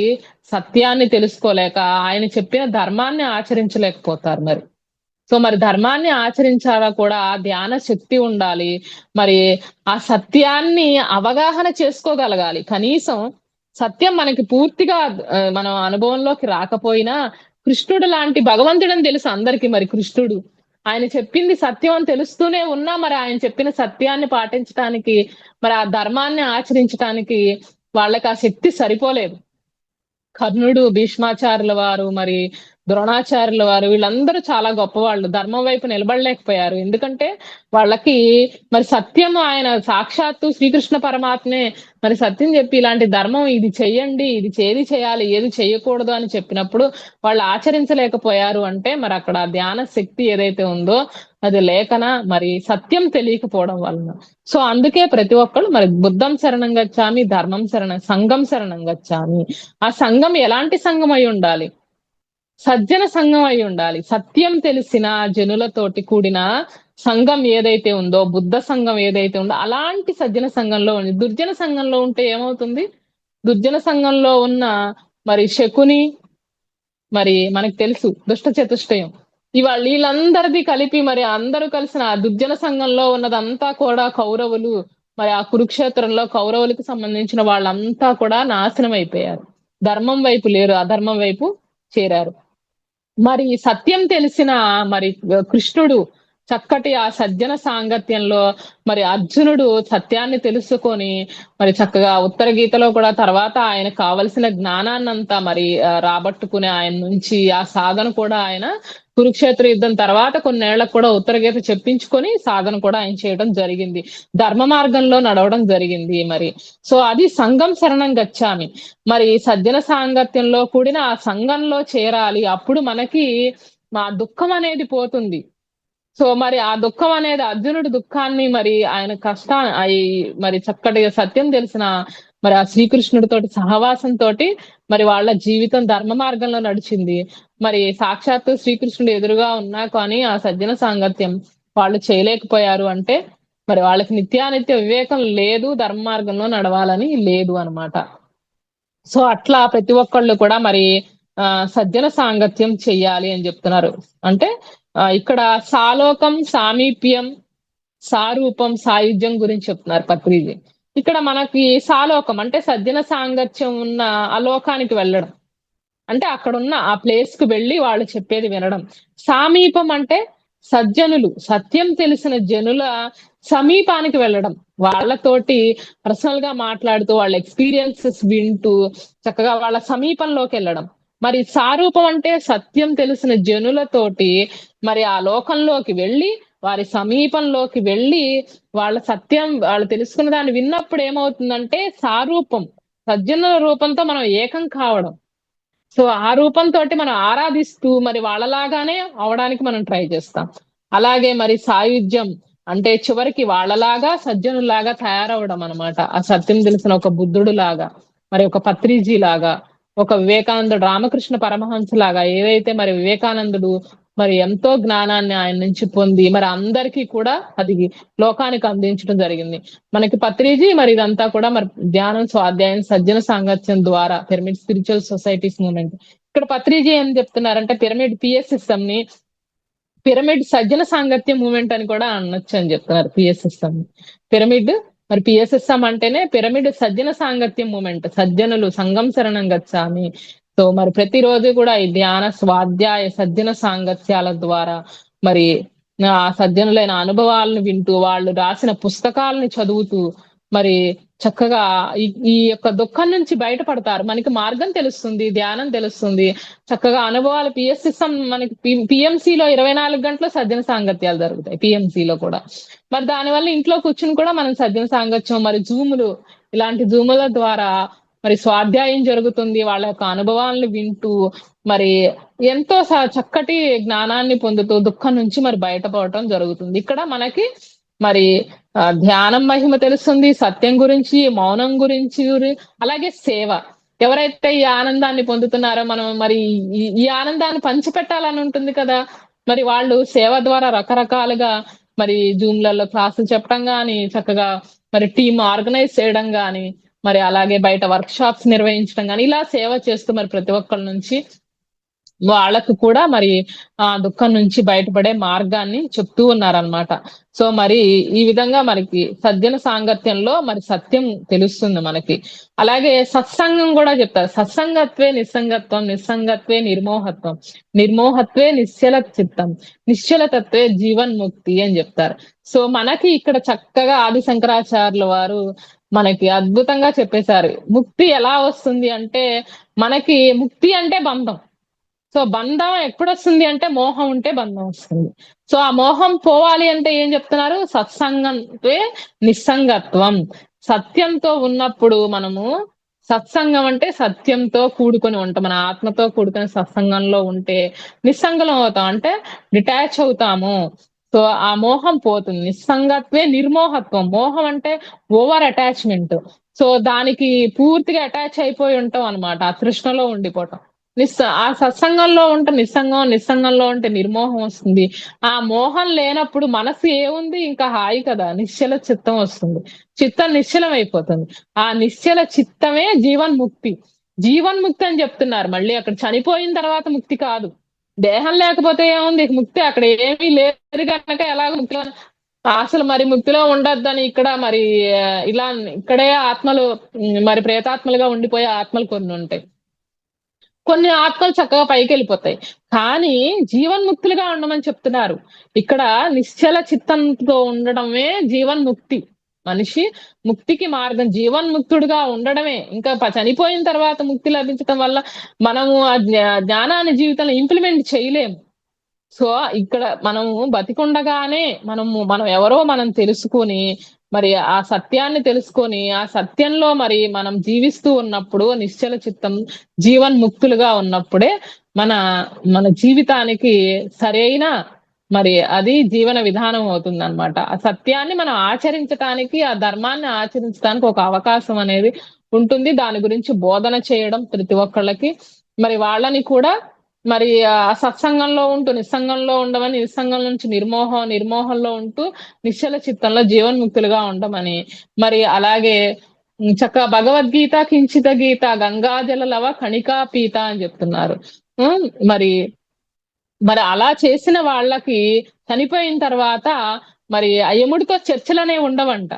సత్యాన్ని తెలుసుకోలేక ఆయన చెప్పిన ధర్మాన్ని ఆచరించలేకపోతారు మరి. సో మరి ధర్మాన్ని ఆచరించాలా కూడా ధ్యాన శక్తి ఉండాలి. మరి ఆ సత్యాన్ని అవగాహన చేసుకోగలగాలి. కనీసం సత్యం మనకి పూర్తిగా మనం అనుభవంలోకి రాకపోయినా కృష్ణుడు లాంటి భగవంతుడని తెలుసు అందరికి. మరి కృష్ణుడు ఆయన చెప్పింది సత్యం అని తెలుస్తూనే ఉన్నా మరి ఆయన చెప్పిన సత్యాన్ని పాటించడానికి, మరి ఆ ధర్మాన్ని ఆచరించడానికి వాళ్ళకి ఆ శక్తి సరిపోలేదు. కర్ణుడు, భీష్మాచార్యుల వారు, మరి ద్రోణాచార్యుల వారు వీళ్ళందరూ చాలా గొప్పవాళ్ళు. ధర్మం వైపు నిలబడలేకపోయారు. ఎందుకంటే వాళ్ళకి మరి సత్యం ఆయన సాక్షాత్తు శ్రీకృష్ణ పరమాత్మే మరి సత్యం చెప్పి ఇలాంటి ధర్మం ఇది చెయ్యండి, ఇది ఏది చేయాలి, ఏది చెయ్యకూడదు అని చెప్పినప్పుడు వాళ్ళు ఆచరించలేకపోయారు అంటే మరి అక్కడ ధ్యాన శక్తి ఏదైతే ఉందో అది లేకన మరి సత్యం తెలియకపోవడం వలన. సో అందుకే ప్రతి ఒక్కళ్ళు మరి బుద్ధం శరణం గచ్చామి, ధర్మం సంఘం శరణం గచ్చామి. ఆ సంఘం ఎలాంటి సంఘం అయి ఉండాలి? సజ్జన సంఘం అయి ఉండాలి. సత్యం తెలిసిన జనులతోటి కూడిన సంఘం ఏదైతే ఉందో, బుద్ధ సంఘం ఏదైతే ఉందో అలాంటి సజ్జన సంఘంలో ఉంది. దుర్జన సంఘంలో ఉంటే ఏమవుతుంది? దుర్జన సంఘంలో ఉన్న మరి శకుని, మరి మనకు తెలుసు దుష్ట చతుష్టయం, ఇవాళ వీళ్ళందరిది కలిపి మరి అందరూ కలిసిన ఆ దుర్జన సంఘంలో ఉన్నదంతా కూడా కౌరవులు. మరి ఆ కురుక్షేత్రంలో కౌరవులకు సంబంధించిన వాళ్ళంతా కూడా నాశనం అయిపోయారు. ధర్మం వైపు లేరు, అధర్మం వైపు చేరారు. మరి సత్యం తెలిసిన మరి కృష్ణుడు చక్కటి ఆ సజ్జన సాంగత్యంలో మరి అర్జునుడు సత్యాన్ని తెలుసుకొని మరి చక్కగా ఉత్తర గీతలో కూడా తర్వాత ఆయన కావలసిన జ్ఞానాన్నంతా మరి రాబట్టుకుని ఆయన నుంచి ఆ సాధన కూడా ఆయన కురుక్షేత్ర యుద్ధం తర్వాత కొన్నేళ్లకు కూడా ఉత్తర గీత చెప్పించుకొని సాధన కూడా ఆయన చేయడం జరిగింది. ధర్మ మార్గంలో నడవడం జరిగింది మరి. సో అది సంఘం శరణం గచ్చామి. మరి సజ్జన సాంగత్యంలో కూడిన ఆ సంఘంలో చేరాలి. అప్పుడు మనకి మా దుఃఖం అనేది పోతుంది. సో మరి ఆ దుఃఖం అనేది అర్జునుడి దుఃఖాన్ని మరి ఆయన మరి చక్కటి సత్యం తెలిసిన మరి ఆ శ్రీకృష్ణుడితోటి సహవాసంతో మరి వాళ్ళ జీవితం ధర్మ మార్గంలో నడిచింది. మరి సాక్షాత్తు శ్రీకృష్ణుడు ఎదురుగా ఉన్నా కానీ ఆ సజ్జన సాంగత్యం వాళ్ళు చేయలేకపోయారు అంటే మరి వాళ్ళకి నిత్యానిత్య వివేకం లేదు, ధర్మ మార్గంలో నడవాలని లేదు అనమాట. సో అట్లా ప్రతి ఒక్కళ్ళు కూడా మరి సజ్జన సాంగత్యం చెయ్యాలి అని చెప్తున్నారు. అంటే ఇక్కడ సాలోకం, సామీప్యం, సారూపం, సాయుధ్యం గురించి చెప్తున్నారు పత్రిజీ. ఇక్కడ మనకి సాలోకం అంటే సజ్జన సాంగత్యం ఉన్న ఆ లోకానికి వెళ్ళడం, అంటే అక్కడున్న ఆ ప్లేస్ కు వెళ్ళి వాళ్ళు చెప్పేది వినడం. సామీపం అంటే సజ్జనులు, సత్యం తెలిసిన జనుల సమీపానికి వెళ్ళడం, వాళ్ళతోటి పర్సనల్ గా మాట్లాడుతూ వాళ్ళ ఎక్స్పీరియన్సెస్ వింటూ చక్కగా వాళ్ళ సమీపంలోకి వెళ్ళడం. మరి సారూపం అంటే సత్యం తెలిసిన జనులతోటి మరి ఆ లోకంలోకి వెళ్ళి వారి సమీపంలోకి వెళ్ళి వాళ్ళ సత్యం వాళ్ళు తెలుసుకున్న దాన్ని విన్నప్పుడు ఏమవుతుందంటే సారూపం, సజ్జనుల రూపంతో మనం ఏకం కావడం. సో ఆ రూపంతో మనం ఆరాధిస్తూ మరి వాళ్ళలాగానే అవడానికి మనం ట్రై చేస్తాం. అలాగే మరి సాయుధ్యం అంటే చివరికి వాళ్ళలాగా సజ్జనులాగా తయారవడం అనమాట. ఆ సత్యం తెలిసిన ఒక బుద్ధుడు లాగా. మరి ఒక పత్రిజీ లాగా, ఒక వివేకానందుడు రామకృష్ణ పరమహంస లాగా ఏదైతే మరి వివేకానందుడు మరి ఎంతో జ్ఞానాన్ని ఆయన నుంచి పొంది మరి అందరికీ కూడా అది లోకానికి అందించడం జరిగింది. మనకి పత్రిజీ మరి ఇదంతా కూడా మరి ధ్యానం, స్వాధ్యాయం, సజ్జన సాంగత్యం ద్వారా పిరమిడ్ స్పిరిచువల్ సొసైటీస్ మూవ్మెంట్. ఇక్కడ పత్రిజీ ఏం చెప్తున్నారంటే పిరమిడ్ పిఎస్ఎస్ఎం ని పిరమిడ్ సజ్జన సాంగత్య మూవ్మెంట్ అని కూడా అనొచ్చు అని చెప్తున్నారు. పిఎస్ఎస్ఎం పిరమిడ్ మరి పిఎస్ఎస్ఎం అంటేనే పిరమిడ్ సజ్జన సాంగత్య మూవ్మెంట్, సజ్జనులు సంగం శరణం గచ్చామి. సో మరి ప్రతిరోజు కూడా ఈ ధ్యాన, స్వాధ్యాయ, సజ్జన సాంగత్యాల ద్వారా మరి ఆ సజ్జనులైన అనుభవాలను వింటూ వాళ్ళు రాసిన పుస్తకాలను చదువుతూ మరి చక్కగా ఈ యొక్క దుఃఖం నుంచి బయటపడతారు. మనకి మార్గం తెలుస్తుంది, ధ్యానం తెలుస్తుంది, చక్కగా అనుభవాలు. పిఎస్ఎస్ఎం మనకి పిఎంసిలో 24 గంటలు సజ్జన సాంగత్యాలు జరుగుతాయి పిఎంసిలో కూడా. మరి దానివల్ల ఇంట్లో కూర్చుని కూడా మనం సజ్జన సాంగత్యం మరి జూములు, ఇలాంటి జూముల ద్వారా మరి స్వాధ్యాయం జరుగుతుంది. వాళ్ళ యొక్క అనుభవాలను వింటూ మరి ఎంతో చక్కటి జ్ఞానాన్ని పొందుతూ దుఃఖం నుంచి మరి బయటపడటం జరుగుతుంది. ఇక్కడ మనకి మరి ధ్యానం మహిమ తెలుస్తుంది, సత్యం గురించి, మౌనం గురించి, అలాగే సేవ. ఎవరైతే ఈ ఆనందాన్ని పొందుతున్నారో మనం మరి ఈ ఆనందాన్ని పంచిపెట్టాలని ఉంటుంది కదా. మరి వాళ్ళు సేవ ద్వారా రకరకాలుగా మరి జూమ్లలో క్లాసులు చెప్పడం గాని, చక్కగా మరి టీమ్ ఆర్గనైజ్ చేయడం గాని, మరి అలాగే బయట వర్క్ షాప్స్ నిర్వహించడం గాని, ఇలా సేవ చేస్తూ మరి ప్రతి ఒక్కరి నుంచి వాళ్ళకు కూడా మరి ఆ దుఃఖం నుంచి బయటపడే మార్గాన్ని చెప్తూ ఉన్నారనమాట. సో మరి ఈ విధంగా మనకి సజ్జన సాంగత్యంలో మరి సత్యం తెలుస్తుంది మనకి. అలాగే సత్సంగం కూడా చెప్తారు. సత్సంగత్వే నిస్సంగత్వం, నిస్సంగత్వే నిర్మోహత్వం, నిర్మోహత్వే నిశ్చల చిత్తం, నిశ్చలతత్వే జీవన్ముక్తి అని చెప్తారు. సో మనకి ఇక్కడ చక్కగా ఆది శంకరాచార్యుల వారు మనకి అద్భుతంగా చెప్పేశారు. ముక్తి ఎలా వస్తుంది అంటే, మనకి ముక్తి అంటే బంధం. సో బంధం ఎప్పుడొస్తుంది అంటే మోహం ఉంటే బంధం వస్తుంది. సో ఆ మోహం పోవాలి అంటే ఏం చెప్తున్నారు? సత్సంగంతో నిస్సంగత్వం. సత్యంతో ఉన్నప్పుడు మనము, సత్సంగం అంటే సత్యంతో కూడుకొని ఉంటాం, మన ఆత్మతో కూడుకొని సత్సంగంలో ఉంటే నిస్సంగం అవుతాం, అంటే డిటాచ్ అవుతాము. సో ఆ మోహం పోతుంది. నిస్సంగత్వే నిర్మోహత్వం. మోహం అంటే ఓవర్ అటాచ్మెంట్. సో దానికి పూర్తిగా అటాచ్ అయిపోయి ఉంటాం అనమాట, ఆ తృష్ణలో ఉండిపోవటం. ఆ సత్సంగంలో ఉంటే నిస్సంగం, నిస్సంగంలో ఉంటే నిర్మోహం వస్తుంది. ఆ మోహం లేనప్పుడు మనసు ఏముంది, ఇంకా హాయి కదా, నిశ్చల చిత్తం వస్తుంది, చిత్తం నిశ్చలం అయిపోతుంది. ఆ నిశ్చల చిత్తమే జీవన్ముక్తి. జీవన్ముక్తి అని చెప్తున్నారు. మళ్ళీ అక్కడ చనిపోయిన తర్వాత ముక్తి కాదు. దేహం లేకపోతే ఏముంది ముక్తి, అక్కడ ఏమీ లేదు కనుక ఎలాగ ముక్తిలో అసలు మరి ముక్తిలో ఉండొద్దని ఇక్కడ మరి ఇలా ఇక్కడే ఆత్మలు మరి ప్రేతాత్మలుగా ఉండిపోయే ఆత్మలు కొన్ని ఉంటాయి. కొన్ని ఆత్మలు చక్కగా పైకి వెళ్ళిపోతాయి. కానీ జీవన్ముక్తులుగా ఉండమని చెప్తున్నారు. ఇక్కడ నిశ్చల చిత్తంతో ఉండడమే జీవన్ముక్తి. మనిషి ముక్తికి మార్గం జీవన్ముక్తుడుగా ఉండడమే. ఇంకా చనిపోయిన తర్వాత ముక్తి లభించడం వల్ల మనము ఆ జ్ఞానాన్ని జీవితంలో ఇంప్లిమెంట్ చేయలేము. సో ఇక్కడ మనము బతికుండగానే మనం ఎవరో మనం తెలుసుకొని మరి ఆ సత్యాన్ని తెలుసుకొని ఆ సత్యంలో మరి మనం జీవిస్తూ ఉన్నప్పుడు నిశ్చల చిత్తం జీవన్ముక్తులుగా ఉన్నప్పుడే మన మన జీవితానికి సరైన మరి అది జీవన విధానం అవుతుంది అనమాట. ఆ సత్యాన్ని మనం ఆచరించటానికి, ఆ ధర్మాన్ని ఆచరించడానికి ఒక అవకాశం అనేది ఉంటుంది. దాని గురించి బోధన చేయడం ప్రతి ఒక్కళ్ళకి, మరి వాళ్ళని కూడా మరి ఆ సత్సంగంలో ఉంటూ నిస్సంగంలో ఉండమని, నిస్సంగం నుంచి నిర్మోహంలో ఉంటూ నిశ్చల చిత్తంలో జీవన్ముక్తులుగా ఉండమని, మరి అలాగే చక్కగా భగవద్గీత కించిత గీత గంగాజల లవ కణికా పీత అని చెప్తున్నారు. మరి మరి అలా చేసిన వాళ్ళకి చనిపోయిన తర్వాత మరి యముడితో చర్చలనే ఉండవంట.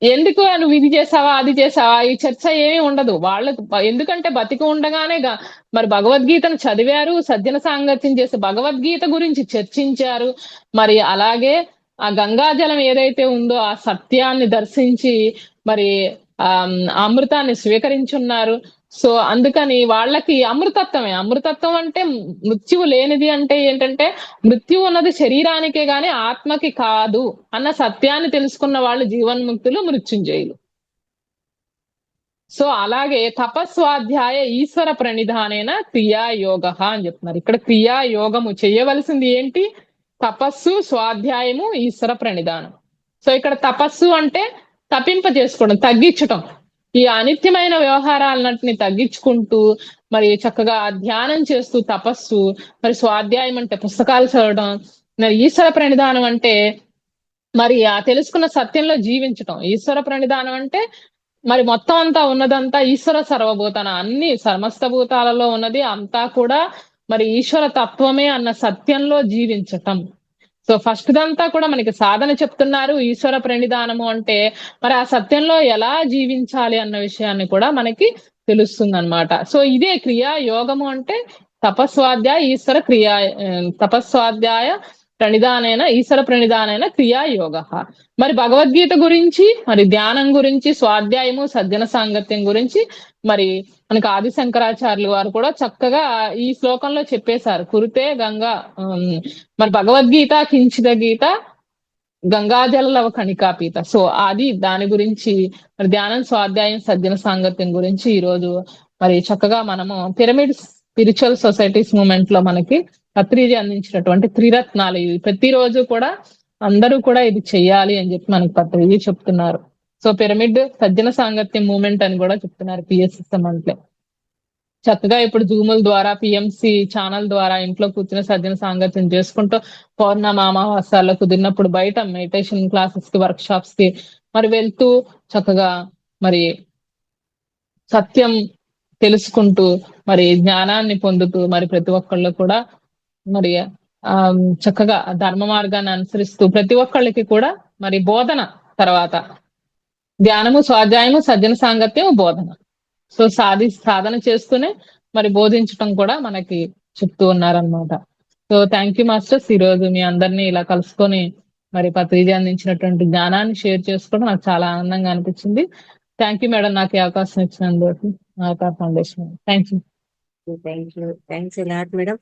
ఎందుకు నువ్వు ఇది చేసావా, అది చేసావా, ఈ చర్చ ఏమీ ఉండదు వాళ్ళకు. ఎందుకంటే బతికి ఉండగానే మరి భగవద్గీతను చదివారు, సజ్జన సాంగత్యం చేసి భగవద్గీత గురించి చర్చించారు. మరి అలాగే ఆ గంగాజలం ఏదైతే ఉందో ఆ సత్యాన్ని దర్శించి మరి ఆ అమృతాన్ని స్వీకరించున్నారు. సో అందుకని వాళ్ళకి అమృతత్వమే. అమృతత్వం అంటే మృత్యువు లేనిది అంటే ఏంటంటే, మృత్యు ఉన్నది శరీరానికే గాని ఆత్మకి కాదు అన్న సత్యాన్ని తెలుసుకున్న వాళ్ళు జీవన్ముక్తులు, మృత్యుంజయులు. సో అలాగే తపస్వాధ్యాయ ఈశ్వర ప్రణిధానైన క్రియాయోగ అని చెప్తున్నారు. ఇక్కడ క్రియాయోగము చేయవలసింది ఏంటి? తపస్సు, స్వాధ్యాయము, ఈశ్వర ప్రణిధానం. సో ఇక్కడ తపస్సు అంటే తప్పింప చేసుకోవడం, తగ్గించటం. ఈ అనిత్యమైన వ్యవహారాలన్నిటిని తగ్గించుకుంటూ మరి చక్కగా ధ్యానం చేస్తూ తపస్సు, మరి స్వాధ్యాయం అంటే పుస్తకాలు చదవడం, మరి ఈశ్వర ప్రణిధానం అంటే మరి ఆ తెలుసుకున్న సత్యంలో జీవించటం. ఈశ్వర ప్రణిధానం అంటే మరి మొత్తం అంతా ఉన్నదంతా ఈశ్వర సర్వభూతాన అన్ని సమస్త భూతాలలో ఉన్నది అంతా కూడా మరి ఈశ్వర తత్వమే అన్న సత్యంలో జీవించటం. సో ఫస్ట్ దంతా కూడా మనకి సాధన చెప్తున్నారు. ఈశ్వర ప్రణిధానము అంటే మరి ఆ సత్యంలో ఎలా జీవించాలి అన్న విషయాన్ని కూడా మనకి తెలుస్తుందన్నమాట. సో ఇదే క్రియా యోగము అంటే తపస్వాధ్యాయ ఈశ్వర క్రియా తపస్వాధ్యాయ ప్రణిధానైన ఈశ్వర ప్రణిధానైన క్రియా యోగ. మరి భగవద్గీత గురించి, మరి ధ్యానం గురించి, స్వాధ్యాయము సజ్జన సాంగత్యం గురించి మరి మనకి ఆది శంకరాచార్యులు వారు కూడా చక్కగా ఈ శ్లోకంలో చెప్పేశారు. కురుతే గంగా మరి భగవద్గీత కించిత గీత గంగాజలలవ కణికాపీత. సో అది దాని గురించి మరి ధ్యానం స్వాధ్యాయం సజ్జన సాంగత్యం గురించి ఈ రోజు మరి చక్కగా మనము పిరమిడ్ స్పిరిచువల్ సొసైటీస్ మూవ్మెంట్ లో మనకి పత్రిజీ అందించినటువంటి త్రిరత్నాలు ఇవి ప్రతిరోజు కూడా అందరూ కూడా ఇది చెయ్యాలి అని చెప్పి మనకి పత్రిజీ చెప్తున్నారు. సో పిరమిడ్ సజ్జన సాంగత్యం మూవ్మెంట్ అని కూడా చెప్తున్నారు పిఎస్ఎస్ఎం అంటే. చక్కగా ఇప్పుడు జూముల ద్వారా పిఎంసి ఛానల్ ద్వారా ఇంట్లో కూర్చుని సజ్జన సాంగత్యం చేసుకుంటూ పౌర్ణమ అమావాస్యాల్లో కుదిరినప్పుడు బయట మెడిటేషన్ క్లాసెస్ కి వర్క్ షాప్స్ కి మరి వెళ్తూ చక్కగా మరి సత్యం తెలుసుకుంటూ మరి జ్ఞానాన్ని పొందుతూ మరి ప్రతి ఒక్కళ్ళు కూడా మరి చక్కగా ధర్మ మార్గాన్ని అనుసరిస్తూ ప్రతి ఒక్కళ్ళకి కూడా మరి బోధన తర్వాత ధ్యానము స్వాధ్యాయము సజ్జన సాంగత్యం బోధన. సో సాధన చేస్తూనే మరి బోధించటం కూడా మనకి చెప్తూ ఉన్నారనమాట. So thank you masters. ఈ రోజు మీ అందరినీ ఇలా కలుసుకొని మరి పత్రిజీ అందించినటువంటి జ్ఞానాన్ని షేర్ చేసుకోవడం నాకు చాలా ఆనందంగా అనిపించింది. థ్యాంక్ యూ మేడం నాకు ఈ అవకాశం ఇచ్చినందుకు. Foundation thank you. Thanks madam.